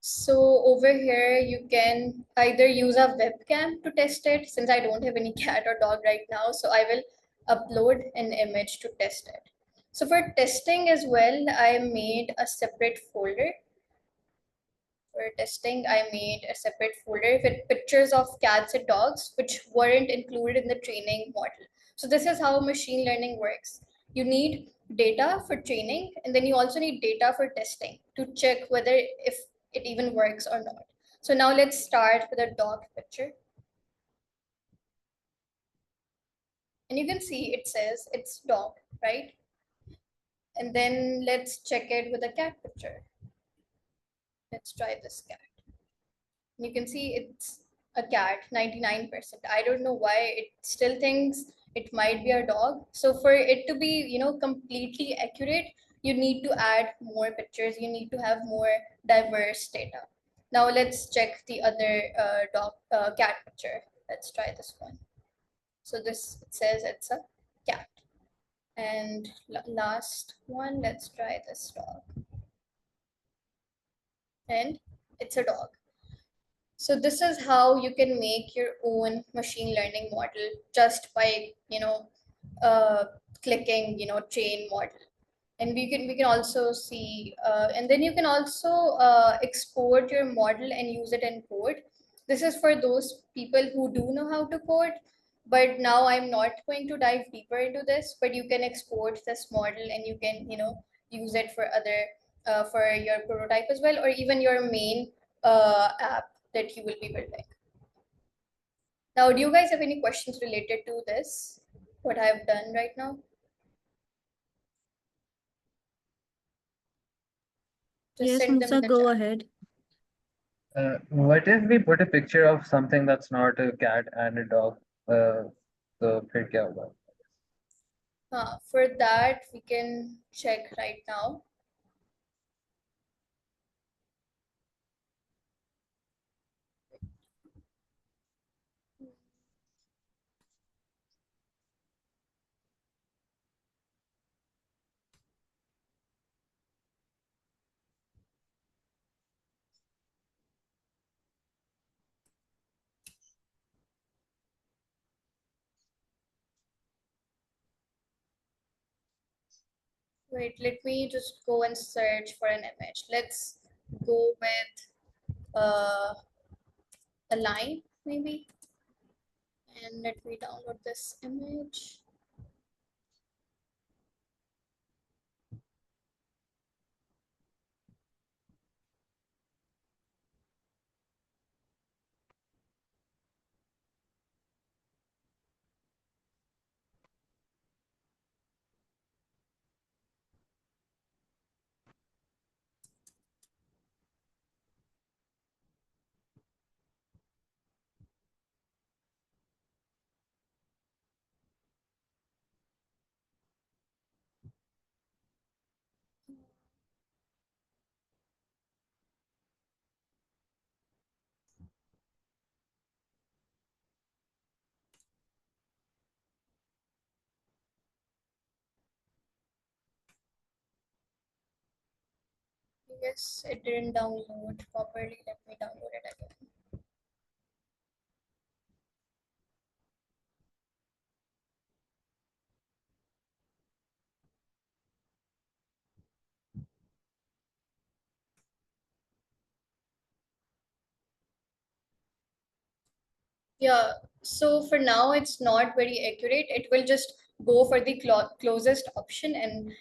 So over here, you can either use a webcam to test it, since I don't have any cat or dog right now, so I will upload an image to test it. So for testing as well, I made a separate folder. For testing, I made a separate folder with pictures of cats and dogs, which weren't included in the training model. So this is how machine learning works. You need data for training, and then you also need data for testing to check whether if it even works or not. So now let's start with a dog picture. And you can see it says it's dog, right? And then let's check it with a cat picture. Let's try this cat. You can see it's a cat, 99%. I don't know why it still thinks it might be a dog. So for it to be, completely accurate, you need to add more pictures. You need to have more diverse data. Now let's check the other cat picture. Let's try this one. So this, it says it's a cat. And last one, let's try this dog. And it's a dog. So this is how you can make your own machine learning model just by, uh, clicking, train model. And we can also see, and then you can also export your model and use it in code. This is for those people who do know how to code, but now I'm not going to dive deeper into this, but you can export this model and you can, use it for other, for your prototype as well, or even your main app that you will be building. Now, do you guys have any questions related to this, what I've done right now? Just Yes, send them in Musa, the go chat. ahead. What if we put a picture of something that's not a cat and a dog? तो फिर क्या होगा? For that, we can check right now. Wait, let me just go and search for an image. Let's go with a line, maybe. And let me download this image. Yes, it didn't download properly. Let me download it again. Yeah, so for now, it's not very accurate. It will just go for the closest option, and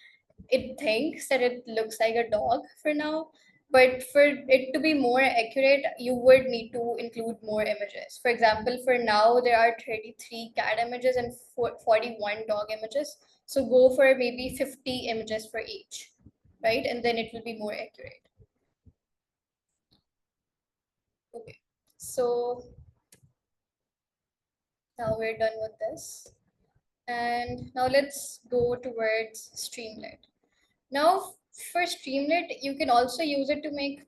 it thinks that it looks like a dog for now. But for it to be more accurate, you would need to include more images. For example, for now, there are 33 cat images and 41 dog images. So go for maybe 50 images for each, right? And then it will be more accurate. Okay, so now we're done with this. And now let's go towards Streamlit. Now, for Streamlit, you can also use it to make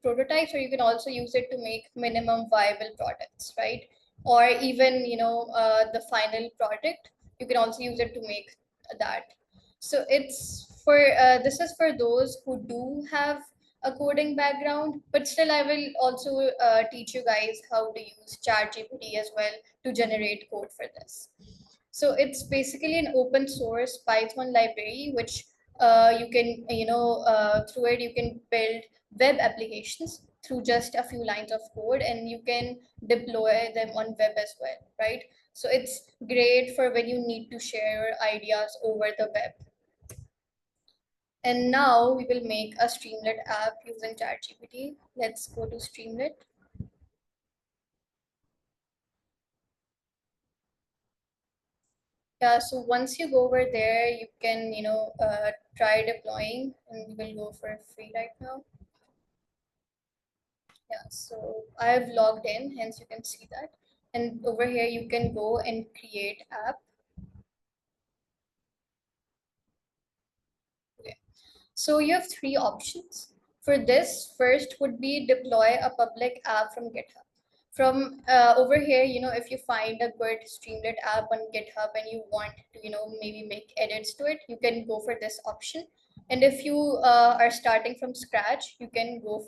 prototypes, or you can also use it to make minimum viable products, right? Or even, the final product, you can also use it to make that. So it's for this is for those who do have a coding background, but still, I will also teach you guys how to use ChatGPT as well to generate code for this. So it's basically an open source Python library, which you can, through it, you can build web applications through just a few lines of code, and you can deploy them on web as well, right? So it's great for when you need to share ideas over the web. And now we will make a Streamlit app using ChatGPT. Let's go to Streamlit. Yeah, so once you go over there, you can, try deploying, and we will go for free right now. Yeah, so I have logged in, hence you can see that. And over here, you can go and create app. Okay. So you have three options. For this, first would be deploy a public app from GitHub. From over here, if you find a good Streamlit app on GitHub and you want to, maybe make edits to it, you can go for this option. And if you are starting from scratch, you can go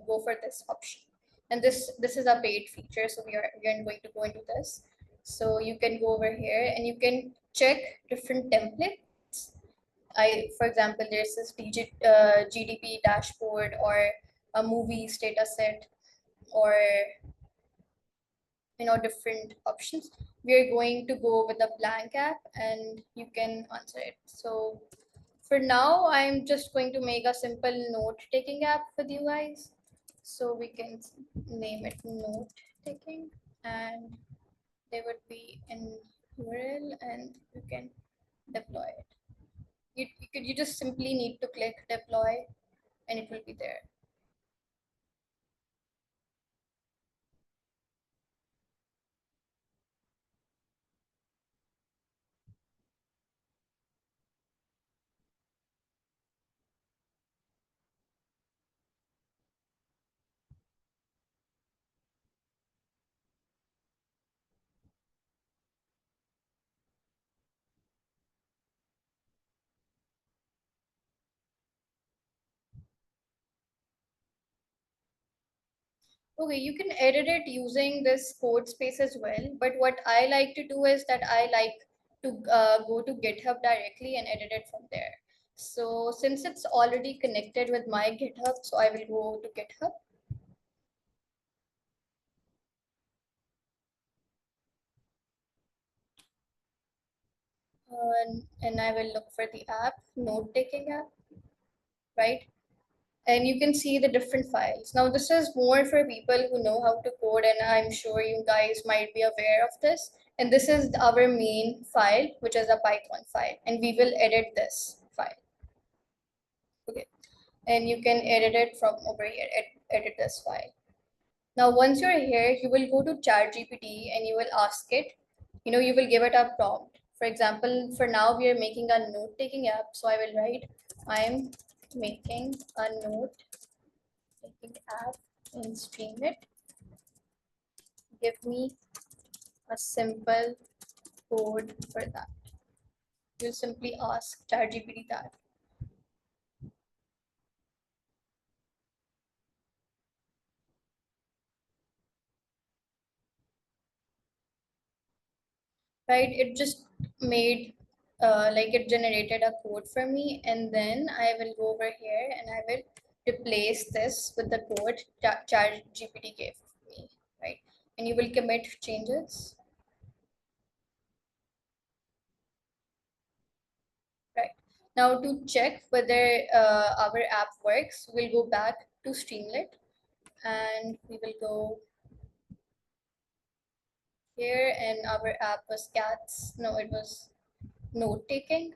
for this option. And this is a paid feature, so we are going to go into this. So you can go over here and you can check different templates. For example, there's this GDP dashboard, or a movie status set, or different options. We are going to go with a blank app, and you can answer it. So for now, I'm just going to make a simple note taking app with you guys. So we can name it note taking, and there would be an URL, and you can deploy it. You just simply need to click deploy, and it will be there. Okay, you can edit it using this code space as well. But what I like to do is that I like to go to GitHub directly and edit it from there. So since it's already connected with my GitHub, so I will go to GitHub. And I will look for the app, note-taking app, right? And you can see the different files. Now, this is more for people who know how to code, and I'm sure you guys might be aware of this. And this is our main file, which is a Python file, and we will edit this file. Okay, and you can edit it from over here, edit this file. Now, once you're here, you will go to ChatGPT and you will ask it, you will give it a prompt. For example, for now, we are making a note-taking app. So I will write, I'm making a note-taking app in Streamlit. Give me a simple code for that. You simply ask ChatGPT that. Right? It just made like it generated a code for me, and then I will go over here and I will replace this with the code ChatGPT gave me, right? And you will commit changes, right? Now to check whether our app works, we'll go back to Streamlit, and we will go here, and our app was cats. No, it was note taking.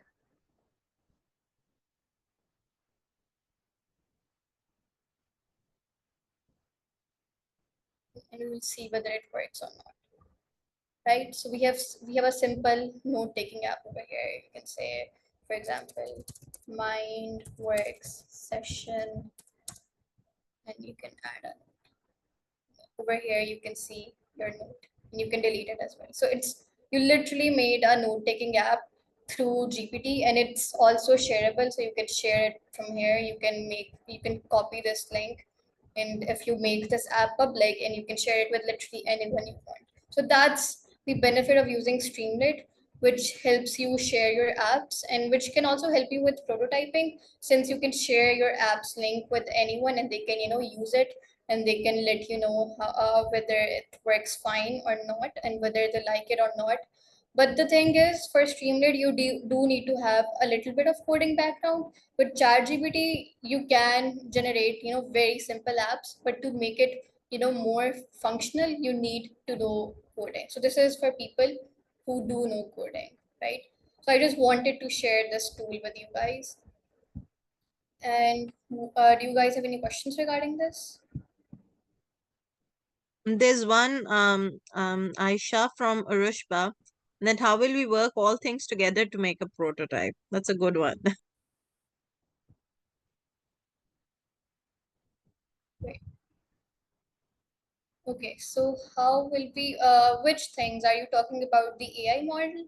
And we will see whether it works or not. Right? So we have a simple note taking app over here. You can say, for example, mind works session, and you can add a over here. You can see your note, and you can delete it as well. So it's you literally made a note taking app through GPT, and it's also shareable. So you can share it from here. You can copy this link, and if you make this app public, and you can share it with literally anyone you want. So that's the benefit of using Streamlit, which helps you share your apps, and which can also help you with prototyping, since you can share your apps link with anyone, and they can use it, and they can let you know whether it works fine or not, and whether they like it or not. But the thing is, for Streamlit, you do need to have a little bit of coding background. With ChatGPT, you can generate, very simple apps, but to make it, more functional, you need to know coding. So this is for people who do know coding, right? So I just wanted to share this tool with you guys. And do you guys have any questions regarding this? There's one Aisha from Arushba, that how will we work all things together to make a prototype? That's a good one. Wait. Okay, so how will we, which things are you talking about? The AI model?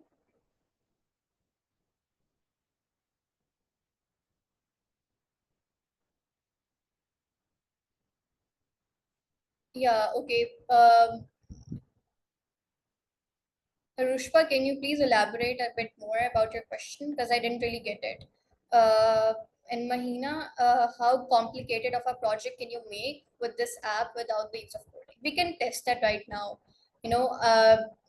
Yeah, okay. Arushpa, can you please elaborate a bit more about your question? Because I didn't really get it. Uh, and Mahina, how complicated of a project can you make with this app without the use of coding? We can test that right now.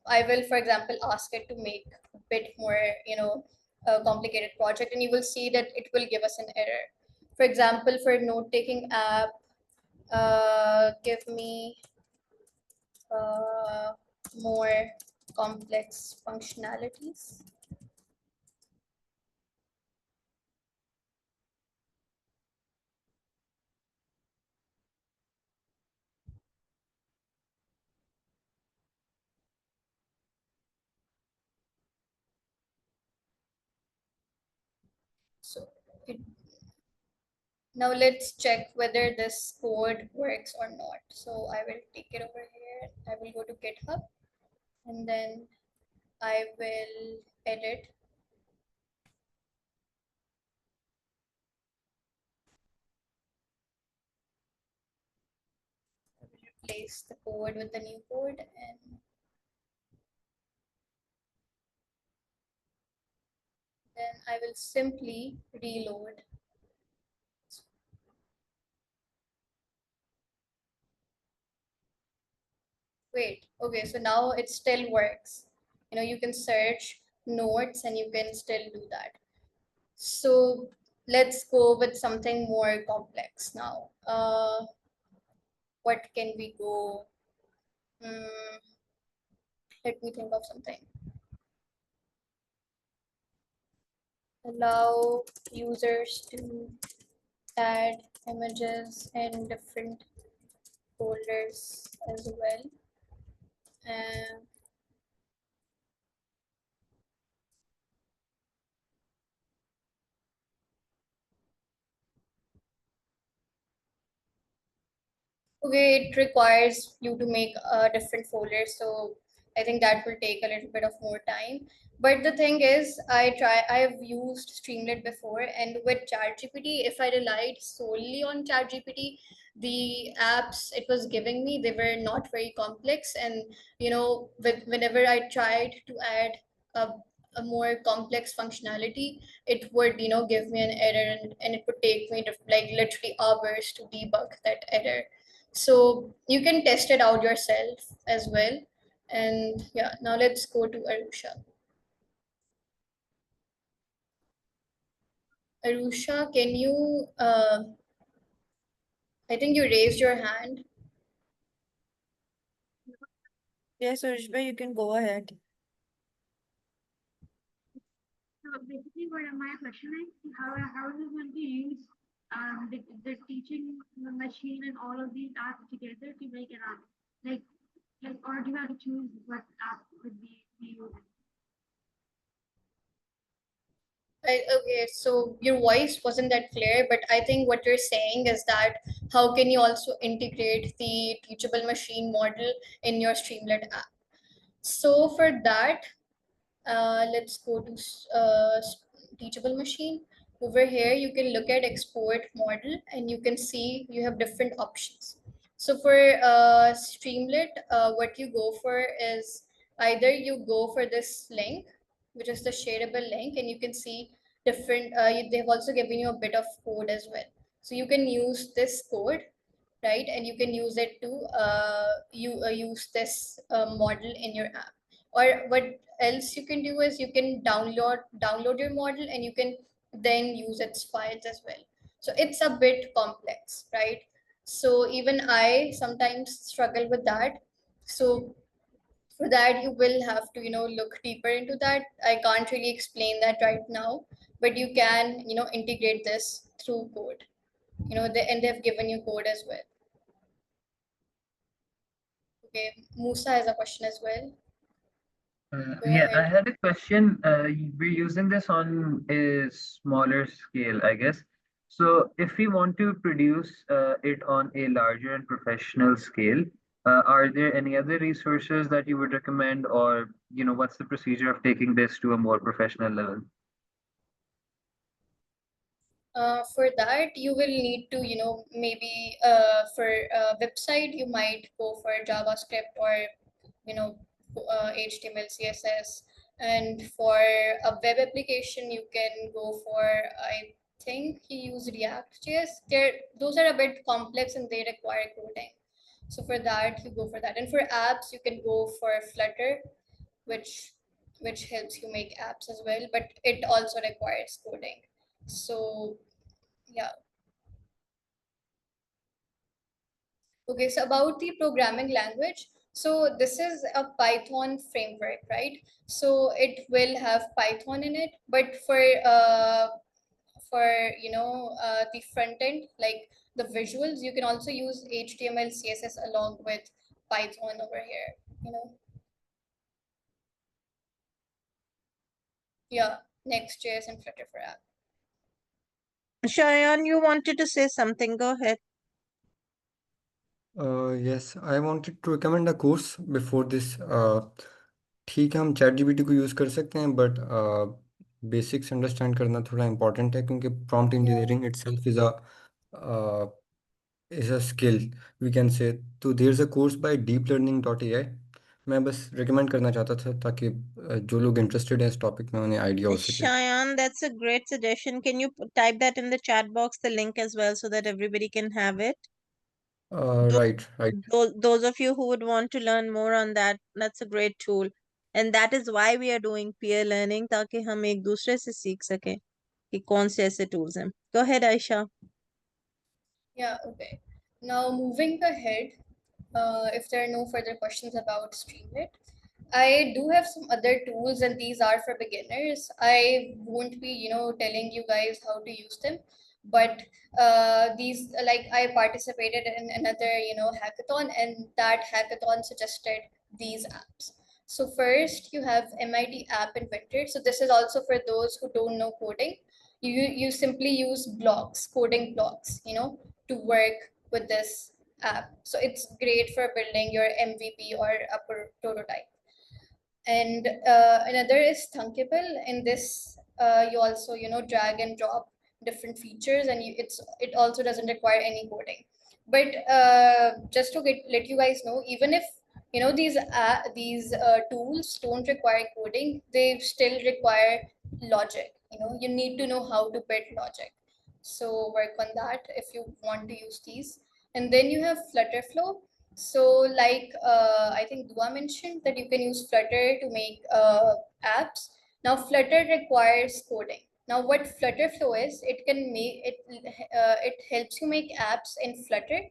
I will, for example, ask it to make a bit more, complicated project, and you will see that it will give us an error. For example, for note-taking app, give me uh, more complex functionalities. So it, now let's check whether this code works or not. So I will take it over here. I will go to GitHub, and then I will edit. Replace the code with the new code, and then I will simply reload. Wait, okay, so now it still works. You can search notes, and you can still do that. So let's go with something more complex now. What can we go? Hmm, let me think of something. Allow users to add images in different folders as well. And okay, it requires you to make a different folder, so I think that will take a little bit of more time. But the thing is, I have used Streamlit before, and with ChatGPT, if I relied solely on ChatGPT, the apps it was giving me, they were not very complex, and whenever I tried to add a, a more complex functionality, it would give me an error, and it would take me to, like, literally hours to debug that error. So you can test it out yourself as well. And yeah, now let's go to Arusha. Arusha, can you I think you raised your hand. Yes, Urishba, you can go ahead. So basically, what my question is, how is it going to use the teaching the machine and all of these apps together to make an app? Like, or do you have to choose what app would be used? Okay, so your voice wasn't that clear, but I think what you're saying is that how can you also integrate the teachable machine model in your Streamlit app? So for that, let's go to teachable machine. Over here, you can look at export model and you can see you have different options. So for Streamlit, what you go for is either you go for this link, which is the shareable link, and you can see different, they've also given you a bit of code as well. So you can use this code, right? And you can use it to use this model in your app. Or what else you can do is you can download your model and you can then use its files as well. So it's a bit complex, right? So even I sometimes struggle with that. So for that you will have to look deeper into that. I can't really explain that right now, but you can integrate this through code. And they've given you code as well. Okay, Musa has a question as well. Go Yeah, I ahead. had a question. We're using this on a smaller scale, I guess. So, if we want to produce it on a larger and professional scale, are there any other resources that you would recommend, or what's the procedure of taking this to a more professional level? For that, you will need to, maybe for website, you might go for JavaScript or, HTML, CSS. And for a web application, you can go for, I think you use React.js. Those are a bit complex and they require coding. So for that, you go for that. And for apps, you can go for Flutter, which helps you make apps as well, but it also requires coding. So yeah. Okay, so about the programming language, so this is a Python framework, right? So it will have Python in it, but for the front end, like the visuals, you can also use HTML, CSS along with Python over here. You know, yeah, Next.js and Flutter for app. Shayan, you wanted to say something. Go ahead. Yes, I wanted to recommend a course before this. ठीक है हम chat GPT को use कर सकते हैं but basics understand करना थोड़ा important है क्योंकि prompt Yeah. Engineering itself is a skill we can say. तो there is a course by deep learning dot A I. मैं बस रिकमेंड करना चाहता था ताकि जो लोग इंटरेस्टेड हैं इस टॉपिक में उन्हें आइडिया हो सके. Shayan, that's a great suggestion. Can you type that in the chat box, the link as well, so that everybody can have it? Right, right. Those of you who would want to learn more on that, that's a great tool. And that is why we are doing peer learning, ताकि हम एक दूसरे से सीख सकें कि कौन से ऐसे tools हैं. Go ahead, Aisha. Yeah, okay. Now moving ahead, if there are no further questions about Streamlit, I do have some other tools and these are for beginners. I won't be, telling you guys how to use them, but these, like I participated in another, hackathon and that hackathon suggested these apps. So first you have MIT App Inventor. So this is also for those who don't know coding. You simply use blocks, coding blocks, to work with this app. So it's great for building your MVP or a prototype. And another is Thunkable. In this, you also drag and drop different features, and it also doesn't require any coding. But just to let you guys know, even if these tools don't require coding, they still require logic. You need to know how to build logic. So work on that if you want to use these. And then you have Flutterflow. So like I think Dua mentioned that you can use Flutter to make apps. Now Flutter requires coding. Now, what Flutter Flow is, it helps you make apps in Flutter,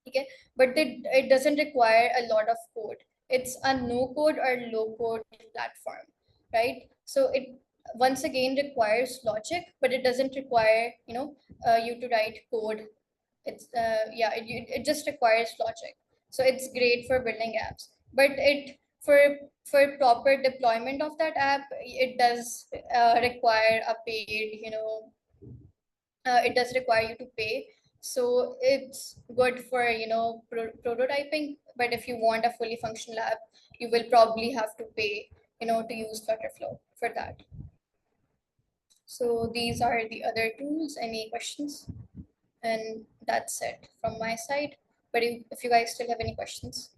okay? But it doesn't require a lot of code. It's a no code or low code platform, right? So it once again requires logic, but it doesn't require you to write code. It just requires logic. So it's great for building apps, but it for proper deployment of that app, it does require a paid, it does require you to pay. So it's good for prototyping, but if you want a fully functional app, you will probably have to pay, to use Flutterflow for that. So these are the other tools. Any questions? And that's it from my side. But if you guys still have any questions.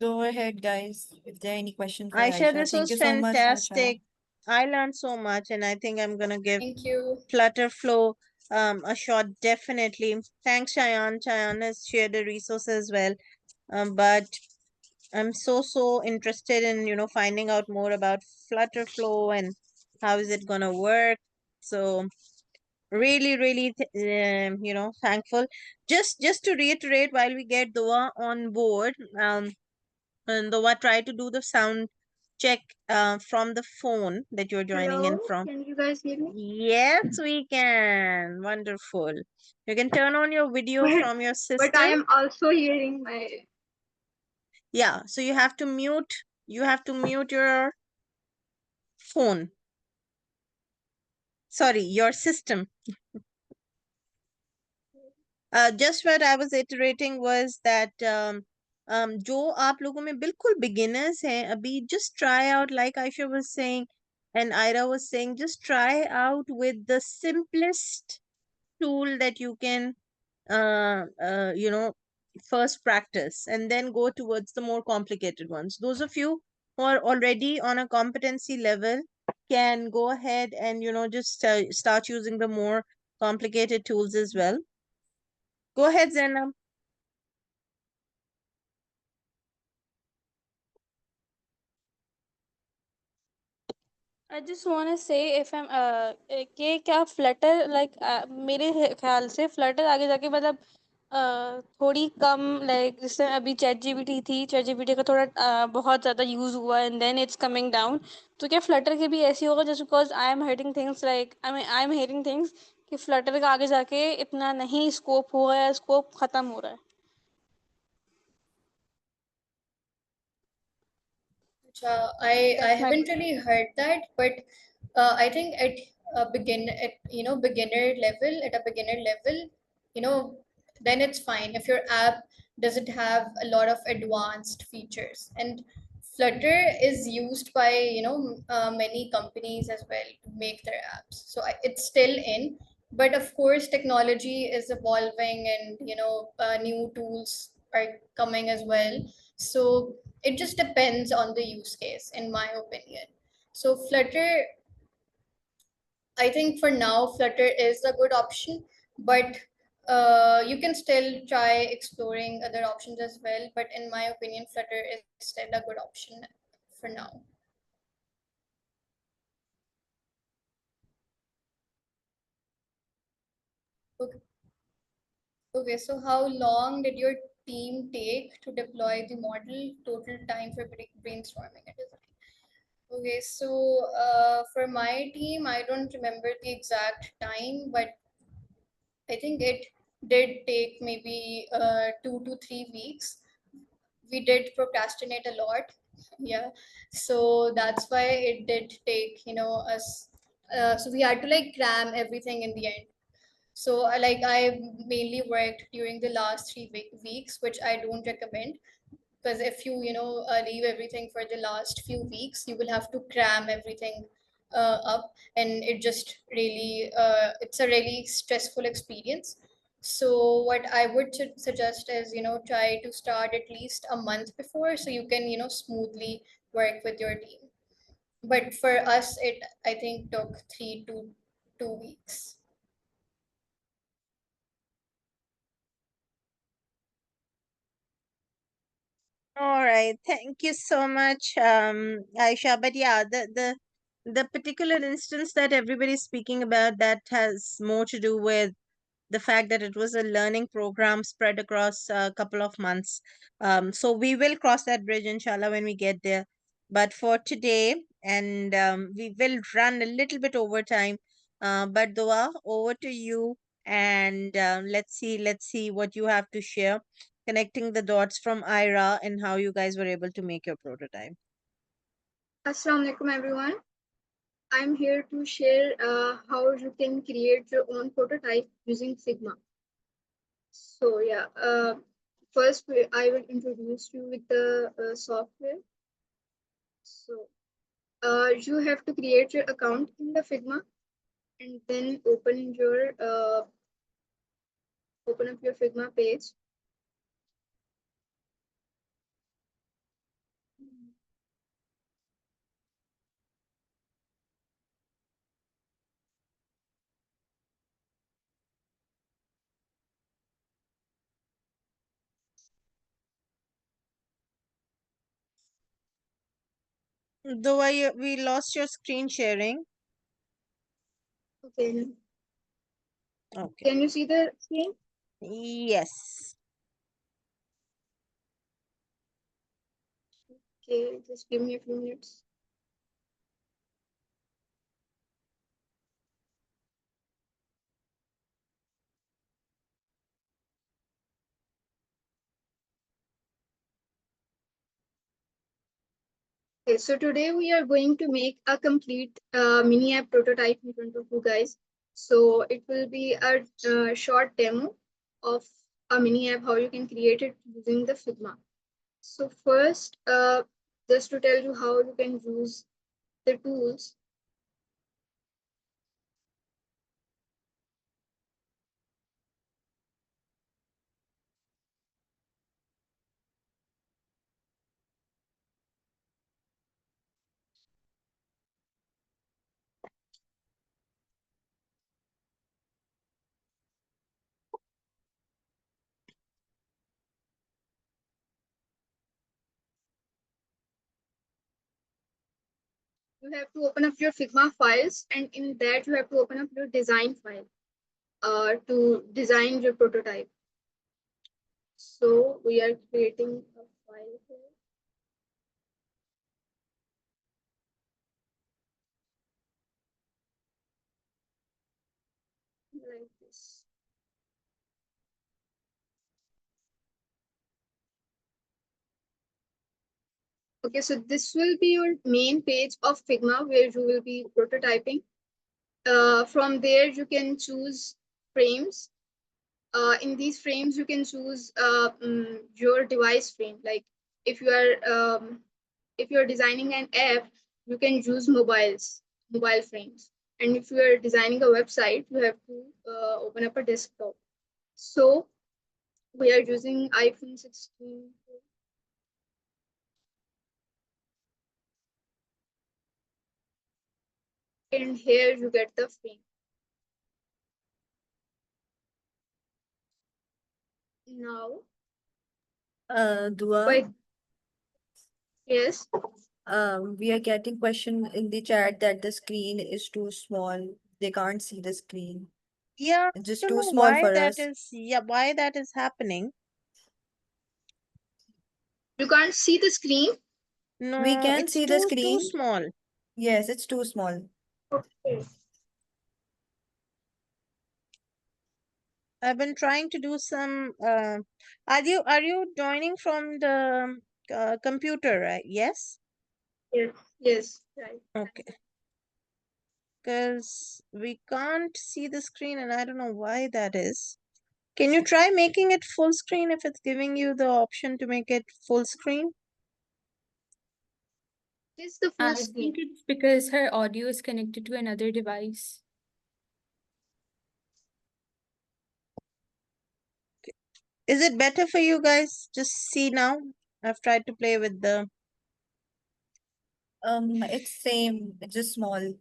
Go ahead, guys. If there are any questions for Aisha, Aisha. this Thank was you so much, Aisha. fantastic. I learned so much, and I think I'm gonna give Thank you. Flutterflow a shot definitely. Thanks, Chayan. Chayan has shared the resource as well. But I'm so interested in finding out more about Flutterflow and how is it gonna work. So really thankful. Just to reiterate, while we get Dua on board, and Dua, try to do the sound check from the phone that you're joining in Hello, from. can you guys hear me? Yes, we can. Wonderful. You can turn on your video But from your but I system. am also hearing my Yeah, so you have to mute your phone. Sorry, your system. Just what I was iterating was that जो आप लोगों में बिल्कुल beginners हैं अभी, just try out, like Aisha was saying and Ira was saying, just try out with the simplest tool that you can uh, uh, you know first practice, and then go towards the more complicated ones. Those of you who are already on a competency level can go ahead and just start using the more complicated tools as well. Go ahead, Zainab. I just want to say if I'm कि क्या Flutter like मेरे ख्याल से Flutter आगे जाके मतलब थोड़ी कम like जैसे अभी चैट जीपीटी थी, चैट जीपीटी का थोड़ा बहुत ज़्यादा यूज़ हुआ and then it's coming down, तो क्या फ्लटर के भी ऐसे होगा just because I am hearing things like I am hearing things कि फ्लटर का आगे जाके इतना नहीं स्कोप होगा या स्कोप ख़त्म हो रहा है. I That's my haven't really heard that, but I think at a beginner level, you know, then it's fine if your app doesn't have a lot of advanced features. And Flutter is used by many companies as well to make their apps. So it's still in, but of course technology is evolving, and new tools are coming as well. So it just depends on the use case, in my opinion. So Flutter, I think for now, Flutter is a good option, but you can still try exploring other options as well. But in my opinion, Flutter is still a good option for now. Okay. Okay, so how long did your team take to deploy the model? Total time for brainstorming and design. Okay, so for my team, I don't remember the exact time, but I think it did take maybe 2 to 3 weeks. We did procrastinate a lot, yeah. So that's why it did take, us. So we had to like cram everything in the end. So I mainly worked during the last 3 weeks, which I don't recommend, because if you leave everything for the last few weeks, you will have to cram everything up, and it's a really stressful experience. So what I would suggest is try to start at least a month before, so you can smoothly work with your team. But for us, it I think took 3 to 2 weeks. 。 . 。 . 。 . 。 . 。 . . . . . . . . . . . . . . . . . . . . . . . . . . . . . . . . . . . . 。 。 。 . 。 . 。 . 。 . All right, thank you so much, Aisha. But yeah, the particular instance that everybody's speaking about, that has more to do with the fact that it was a learning program spread across a couple of months. So we will cross that bridge, inshallah, when we get there. But for today, and we will run a little bit over time. But Dua, over to you, and let's see what you have to share, connecting the dots from Ira and how you guys were able to make your prototype. Assalamu alaikum everyone. I'm here to share how you can create your own prototype using Figma. So yeah, first I will introduce you with the software. So you have to create your account in the Figma and then open up your Figma page. Dua, we lost your screen sharing. Okay, Okay. can you see the screen? Yes. Okay, just give me a few minutes. Okay, so today we are going to make a complete mini app prototype in front of you guys. So it will be a short demo of a mini app, how you can create it using the Figma. So first, just to tell you how you can use the tools. You have to open up your Figma files, and in that you have to open up your design file to design your prototype. So we are creating a file here. Like this. Okay, so this will be your main page of Figma where you will be prototyping. From there, you can choose frames. In these frames, you can choose your device frame. Like if you are if you are designing an app, you can use mobile frames. And if you are designing a website, you have to open up a desktop. So we are using iPhone 16. And here you get the frame. Now, Dua, by yes, we are getting question in the chat that the screen is too small. They can't see the screen. Yeah, It's I just don't too know small why for that us. is. Yeah, why that is happening. you can't see the screen. We No, can it's see the too screen. small. Yes, it's too small. Okay. I've been trying to do some. Are you joining from the computer, right? Yes. Yes, yes, right. Okay. Because we can't see the screen, and I don't know why that is. Can you try making it full screen if it's giving you the option to make it full screen? This is the full I screen. think it's because her audio is connected to another device. Is it better for you guys? Just see now. I've tried to play with the. It's same. It's just small.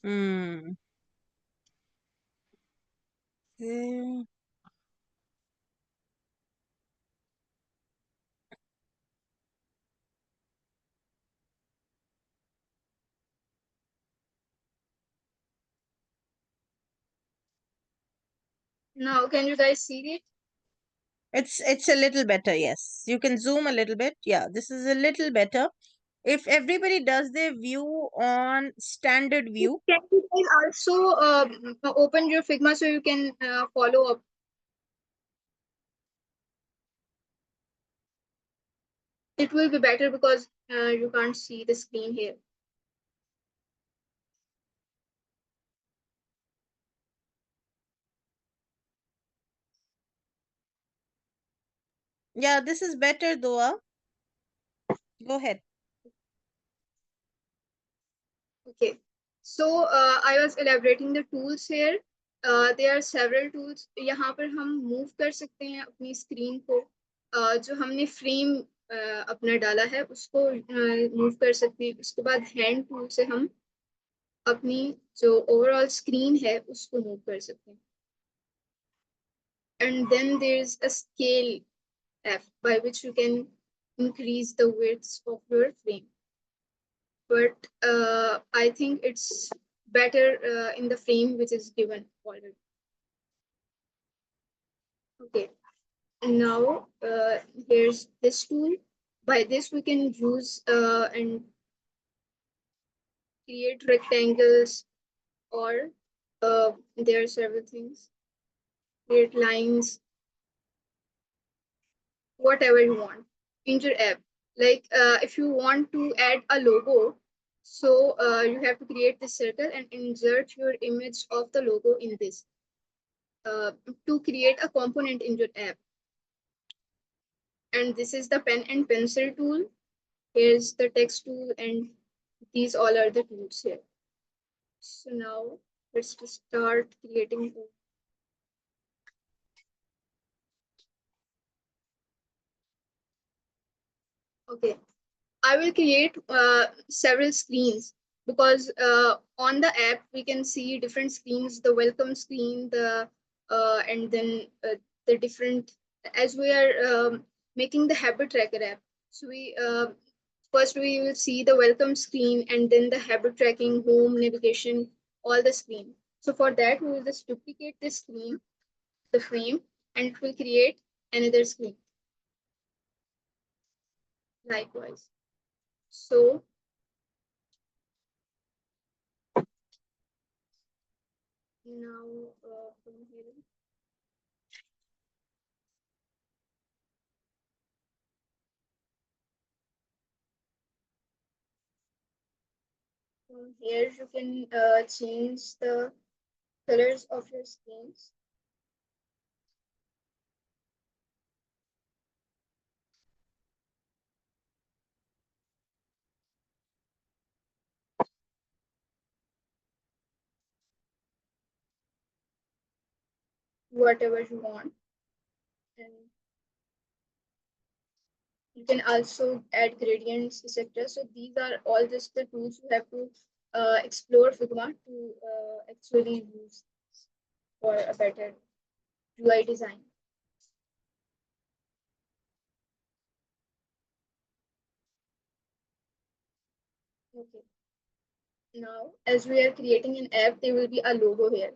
Hmm. Okay. Now, can you guys see it? It's a little better, yes. You can zoom a little bit. Yeah, this is a little better. If everybody does their view on standard view, Can you guys also open your Figma so you can follow up? It will be better because you can't see the screen here. yeah, this is better, Doa. Go ahead. Okay, so I was elaborating the tools here. There are several tools. यहाँ पर हम move कर सकते हैं अपनी screen को. जो हमने frame अपना डाला है उसको move कर सकते हैं. उसके बाद hand tool से हम अपनी जो overall screen है उसको move कर सकते हैं. And then there's a scale F by which you can increase the width of your frame. But I think it's better in the frame which is given already. Okay, and now here's this tool. By this we can use and create rectangles, or there are several things. Create lines, whatever you want in your app. Like if you want to add a logo, so you have to create this circle and insert your image of the logo in this to create a component in your app. And this is the pen and pencil tool. Here's the text tool, and these all are the tools here. So now let's just start creating. Okay, I will create several screens because on the app we can see different screens, the welcome screen, the and then the different, as we are making the habit tracker app. So we first we will see the welcome screen and then the habit tracking, home, navigation, all the screen. So for that we will just duplicate this screen, the frame, and it will create another screen likewise. So now from here, you can change the colors of your screens. Whatever you want. And you can also add gradients, etc. So these are all just the tools you have to explore Figma to actually use for a better UI design. Okay. Now, as we are creating an app, there will be a logo here.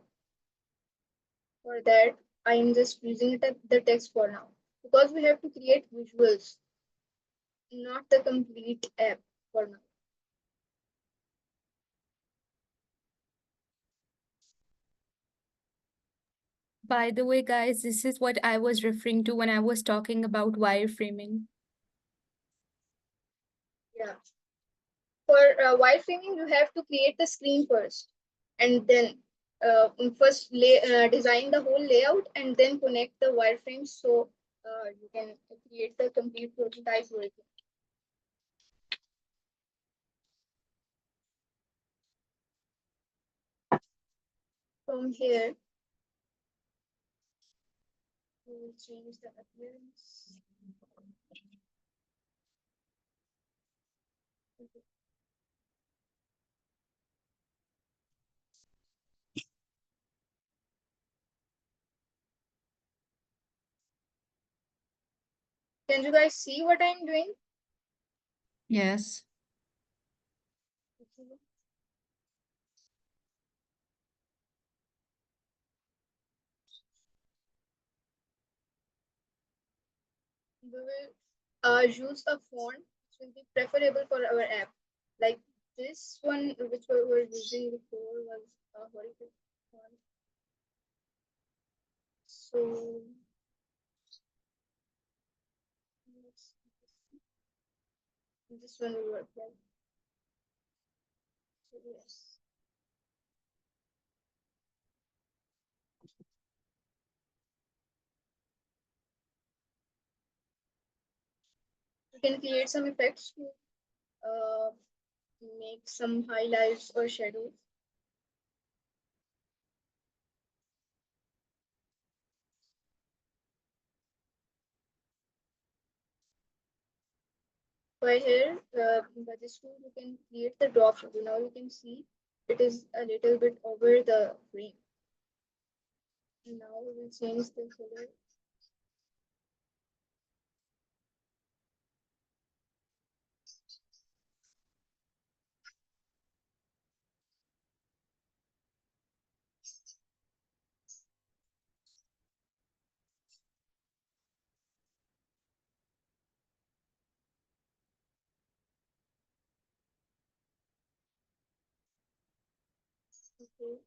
For that, I am just using the text for now because we have to create visuals, not the complete app for now. By the way, guys, this is what I was referring to when I was talking about wireframing. Yeah. For wireframing, you have to create the screen first, and then first design the whole layout, and then connect the wireframes so you can create the complete prototype version. From here, we will change the appearance. Okay. Can you guys see what I'm doing? Yes. Okay. we will use a font which will be preferable for our app. Like this one, which we were using before, was a horrific font. So this one will work well. So yes. You can create some effects to uh, make some highlights or shadows. By here, by this tool, you can create the drop shadow. Now you can see it is a little bit over the frame. Now we will change the color. Okay.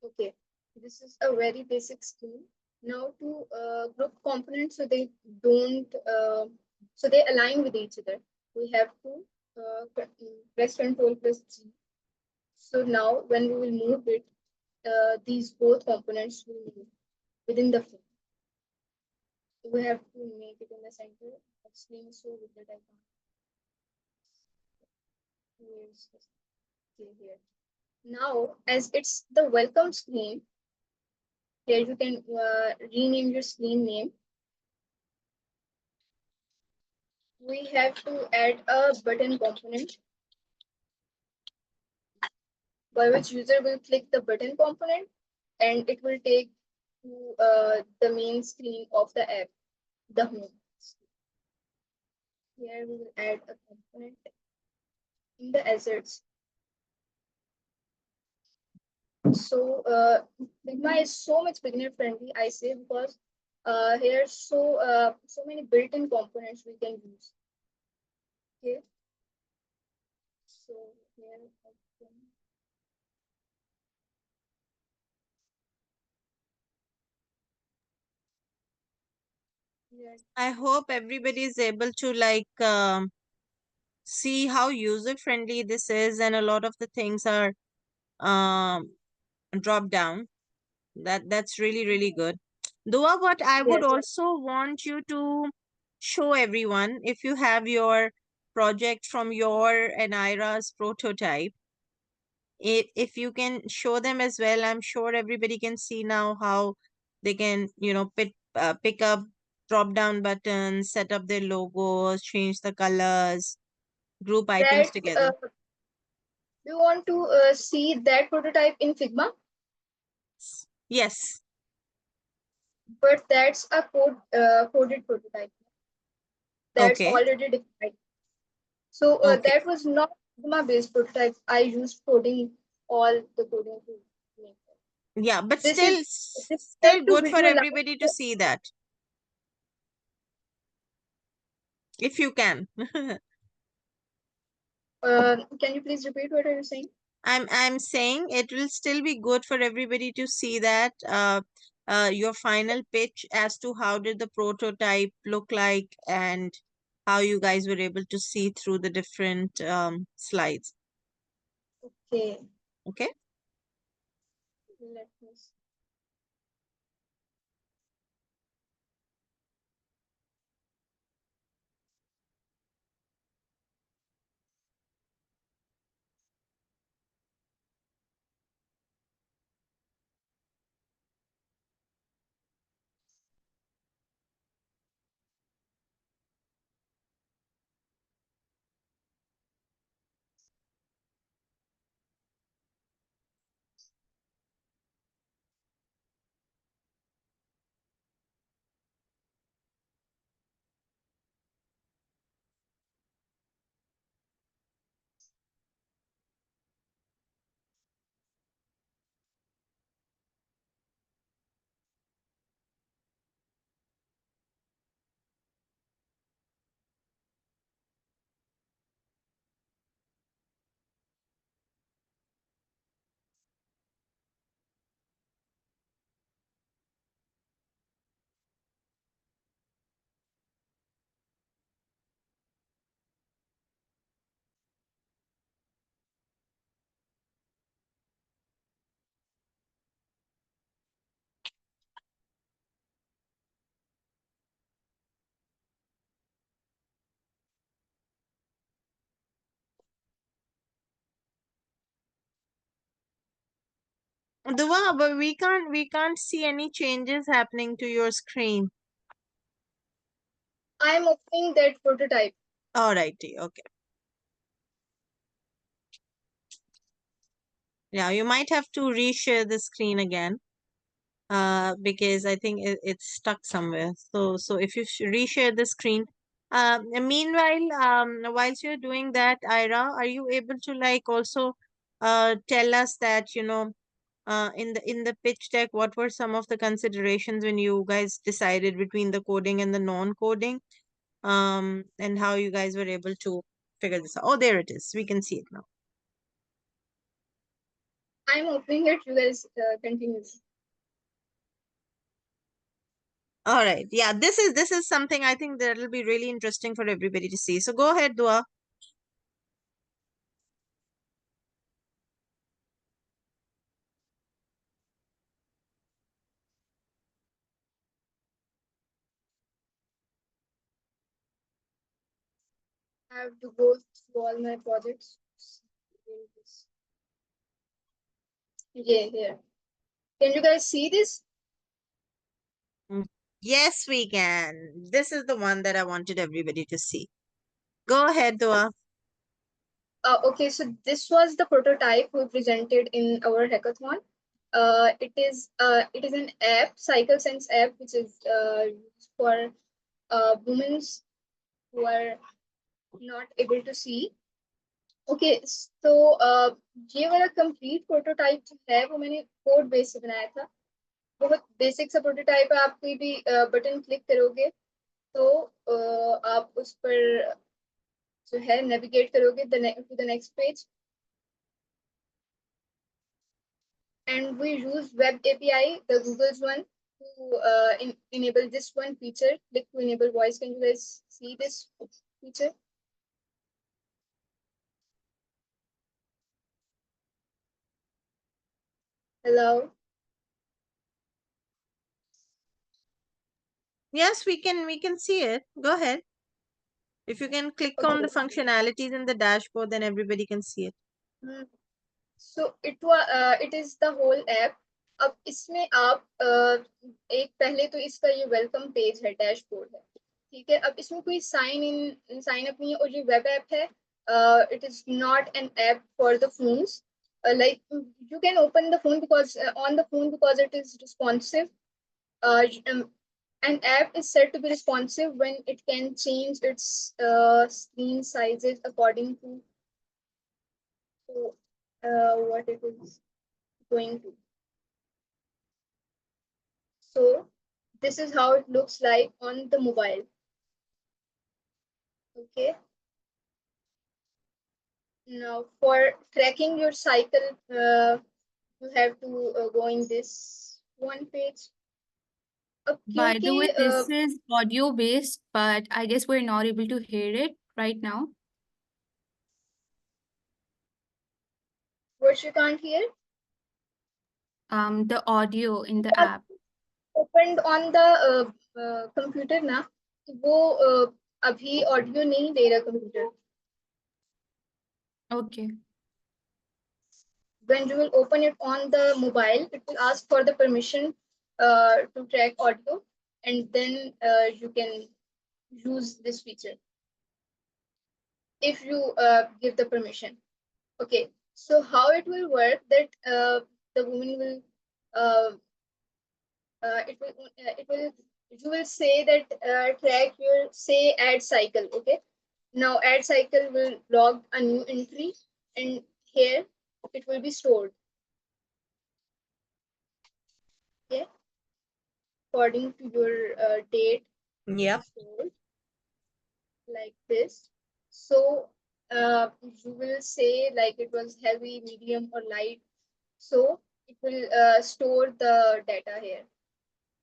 Okay, this is a very basic scheme. Now to group components so they don't, so they align with each other. We have to press Control plus G. So now when we will move it, these both components will move within the frame. We have to make it in the center of screen so with the diagram. Okay, here. Now, as it's the welcome screen, here you can rename your screen name. We have to add a button component by which user will click the button component and it will take to the main screen of the app, the home. Here we will add a component in the assets. So Figma is so much beginner friendly, I say, because here so many built-in components we can use. Okay. So here I can I hope everybody is able to see how user friendly this is, and a lot of the things are um, dropped down. That's really good. Dua, what I would Yes. also want you to show everyone, if you have your project from your and Ira's prototype, if you can show them as well, I'm sure everybody can see now how they can, pick up drop down buttons, set up their logos, change the colors, group items That together. we want to see that prototype in Figma, Yes. but that's a coded prototype. That's Okay. already defined. So Okay. that was not Figma based prototype. I used coding, all the coding to make it. Yeah, but This is still just to good for visualize. everybody to see that if you can. Can you please repeat what are you saying? I'm saying it will still be good for everybody to see that your final pitch as to how did the prototype look like and how you guys were able to see through the different slides. Okay, Okay. let me see. Dua, but we can't see any changes happening to your screen. I'm opening that prototype. Alrighty, okay. Yeah, you might have to reshare the screen again. Because I think it's stuck somewhere. So if you reshare the screen, and meanwhile, whilst you're doing that, Ira, are you able to like also tell us that in the pitch deck, what were some of the considerations when you guys decided between the coding and the non-coding, and how you guys were able to figure this out? Oh, there it is. We can see it now. I'm opening it. You guys continue. All right. Yeah, this is something I think that'll be really interesting for everybody to see. So go ahead, Dua. I have to go through all my projects. Yeah, here. Can you guys see this? Mm. Yes, we can. This is the one that I wanted everybody to see. Go ahead, Dua. Okay, so this was the prototype we presented in our hackathon. It is an app, Cycle Sense app, which is used for women who are not able to see. Okay, so ये वाला complete prototype जो है वो मैंने code base से बनाया था. बहुत बेसिक सा प्रोटोटाइप है. आप कोई भी बटन क्लिक करोगे तो आप उस पर जो है नेविगेट करोगे to the next page. And we use web API, the Google's one, to enable this one feature. Click to enable voice. Can you guys see this feature? Hello. Yes, we can see it. Go ahead. If you can click on the Okay. functionalities in the dashboard, then everybody can see it. Hmm. So it is the whole app. अब इसमें आप एक पहले तो इसका ये welcome page है, dashboard है, ठीक है। अब इसमें कोई साइन अप नहीं है, और ये वेब ऐप है। It is not an app for the phones, like you can open the phone because on the phone because it is responsive. An app is said to be responsive when it can change its screen sizes according to what it is going to. So this is how it looks like on the mobile. Okay. Now for tracking your cycle, you have to go in this one page. अब By the way, क्योंकि this is audio based, but I guess we're not able to hear it right now. what you can't hear, The audio in the app. opened on the computer ना, तो वो अभी audio नहीं दे रहा computer. Okay. When you will open it on the mobile, it will ask for the permission to track audio, and then you can use this feature if you give the permission. Okay, so how it will work that the woman will uh, it will you will say that track your say add cycle. Okay, now add cycle will log a new entry, and here it will be stored. Okay, according to your date, Yep. stored like this. So you will say like it was heavy, medium, or light. So it will store the data here.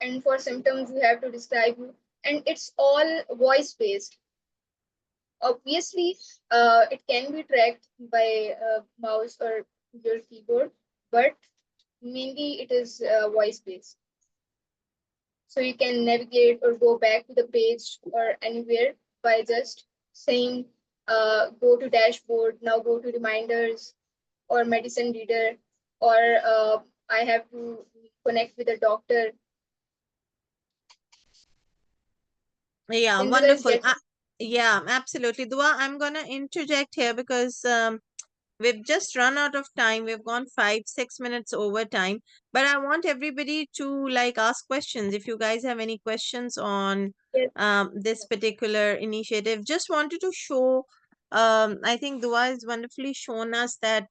And for symptoms, you have to describe you, and it's all voice based. Obviously, it can be tracked by mouse or your keyboard, but mainly it is voice based. So you can navigate or go back to the page or anywhere by just saying, go to dashboard, now go to reminders or medicine reader, or I have to connect with a doctor. Yeah, Can you guys wonderful. get it? Yeah, absolutely. Dua, I'm gonna interject here because we've just run out of time. We've gone 5, 6 minutes over time. But I want everybody to like ask questions. If you guys have any questions on Yes. this particular initiative, just wanted to show I think Dua has wonderfully shown us that,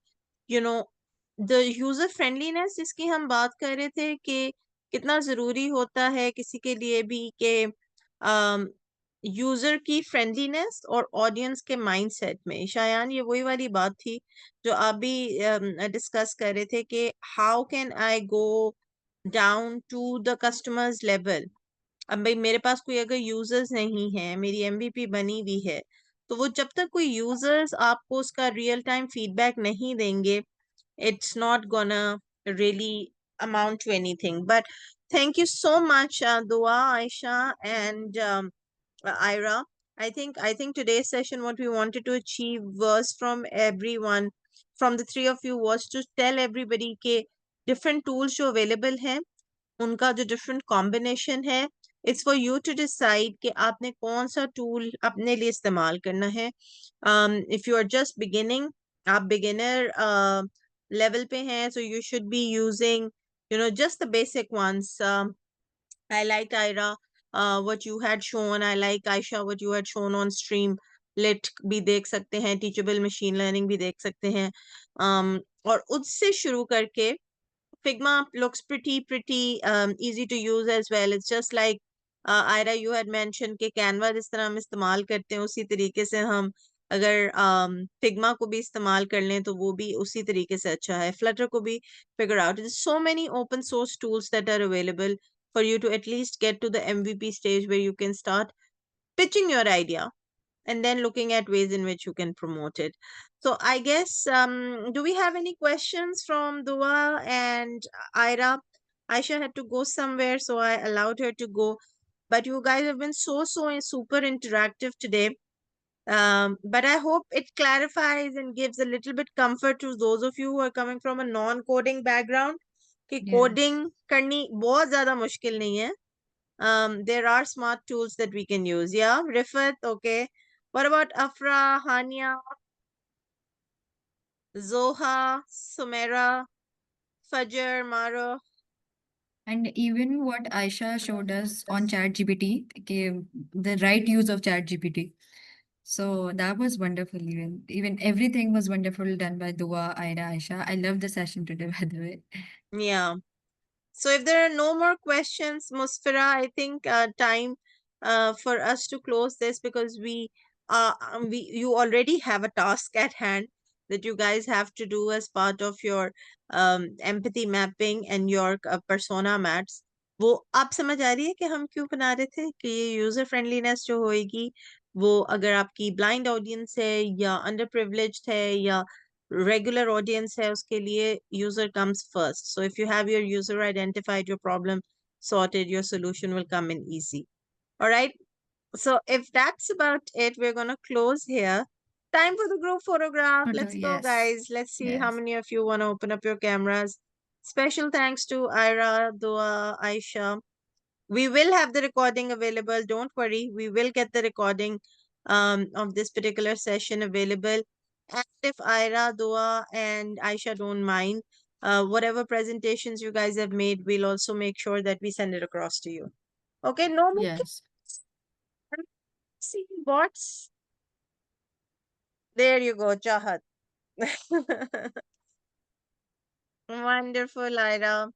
you know, the user friendliness जिसकी हम बात कर रहे थे कि कितना जरूरी होता है किसी के लिए भी कि यूजर की फ्रेंडलीनेस और ऑडियंस के माइंडसेट में शायान ये वही वाली बात थी जो आप भी डिस्कस कर रहे थे कि how can I go down to the customers level. अब भाई मेरे पास कोई अगर यूजर्स नहीं है मेरी एमवीपी बनी हुई है तो वो जब तक कोई यूजर्स आपको उसका रियल टाइम फीडबैक नहीं देंगे it's not gonna really amount to anything. But thank you so much, Dua, Aisha, and Ira. I think today's session, what we wanted to achieve was from everyone, from the three of you, was to tell everybody के different tools जो available हैं, उनका जो different combination है, it's for you to decide कि आपने कौन सा tool अपने लिए इस्तेमाल करना है. If you are just beginning, आप beginner level पे हैं, so you should be using, just the basic ones. I liked Ira, what you had shown. I like Aisha, what you had shown on stream. Lit भी देख सकते हैं, teachable machine learning भी देख सकते हैं. और उससे शुरू करके Figma looks pretty easy to use as well. It's just like Ira, you had mentioned कि Canva जिस तरह हम इस्तेमाल करते हैं उसी तरीके से हम अगर Figma को भी इस्तेमाल कर लें तो वो भी उसी तरीके से अच्छा है. Flutter को भी figure out. There's so many open source tools that are available for you to at least get to the MVP stage where you can start pitching your idea and then looking at ways in which you can promote it. So I guess, do we have any questions from Dua and Ira? Aisha had to go somewhere, so I allowed her to go. but you guys have been so super interactive today. But I hope it clarifies and gives a little bit comfort to those of you who are coming from a non-coding background कि Yeah. coding करनी बहुत ज़्यादा मुश्किल नहीं है. There are smart tools that we can use. Yeah, Rifat, okay. What about Afra, Hania, Zoha, Sumera, Fajr, Maro? And even what Aisha showed us on ChatGPT, the right use of ChatGPT. So that was wonderful. Even everything was wonderful done by Dua, Aira, Aisha. I love the session today, by the way. Yeah. So if there are no more questions, Musfira, I think time for us to close this, because you already have a task at hand that you guys have to do as part of your empathy mapping and your persona mats. वो आप समझ आ रही है कि हम क्यों बना रहे थे कि ये यूजर फ्रेंडलीनेस जो होएगी वो अगर आपकी ब्लाइंड ऑडियंस है या अंडर प्रिविलेज्ड है या regular audience है उसके लिए user comes first. So if you have your user identified, your problem sorted, your solution will come in easy. All right. So if that's about it, we're going to close here. Time for the group photograph. Photo, Let's go, yes. guys. Let's see how Yes. many of you want to open up your cameras. Special thanks to Aira, Dua, Aisha. We will have the recording available. Don't worry. We will get the recording of this particular session available. And if Aira, Dua, and Aisha don't mind, whatever presentations you guys have made, we'll also make sure that we send it across to you. Okay, no more Yes. see bots. There you go, Chahat. Wonderful, Aira.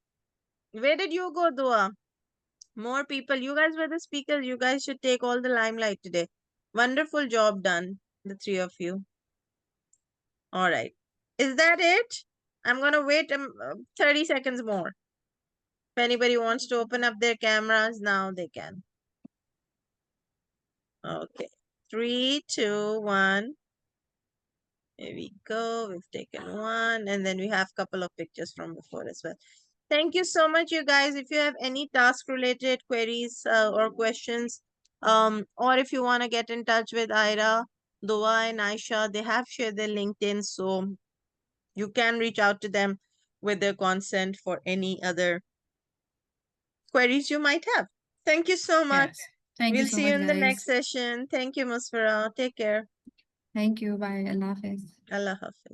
Where did you go, Dua? More people. You guys were the speakers. You guys should take all the limelight today. Wonderful job done, the three of you. All right. Is that it? I'm going to wait 30 seconds more. If anybody wants to open up their cameras now, they can. Okay. 3, 2, 1. Here we go. We've taken one. And then we have a couple of pictures from before as well. Thank you so much, you guys. If you have any task-related queries or questions, or if you want to get in touch with Aira, Dua, and Aisha, they have shared their LinkedIn, so you can reach out to them with their consent for any other queries you might have. Thank you so much. Yes. Thank you We'll so see you much, in the next guys. session. Thank you, Musfira. Take care. Thank you. Bye. Allah Hafiz. Allah Hafiz.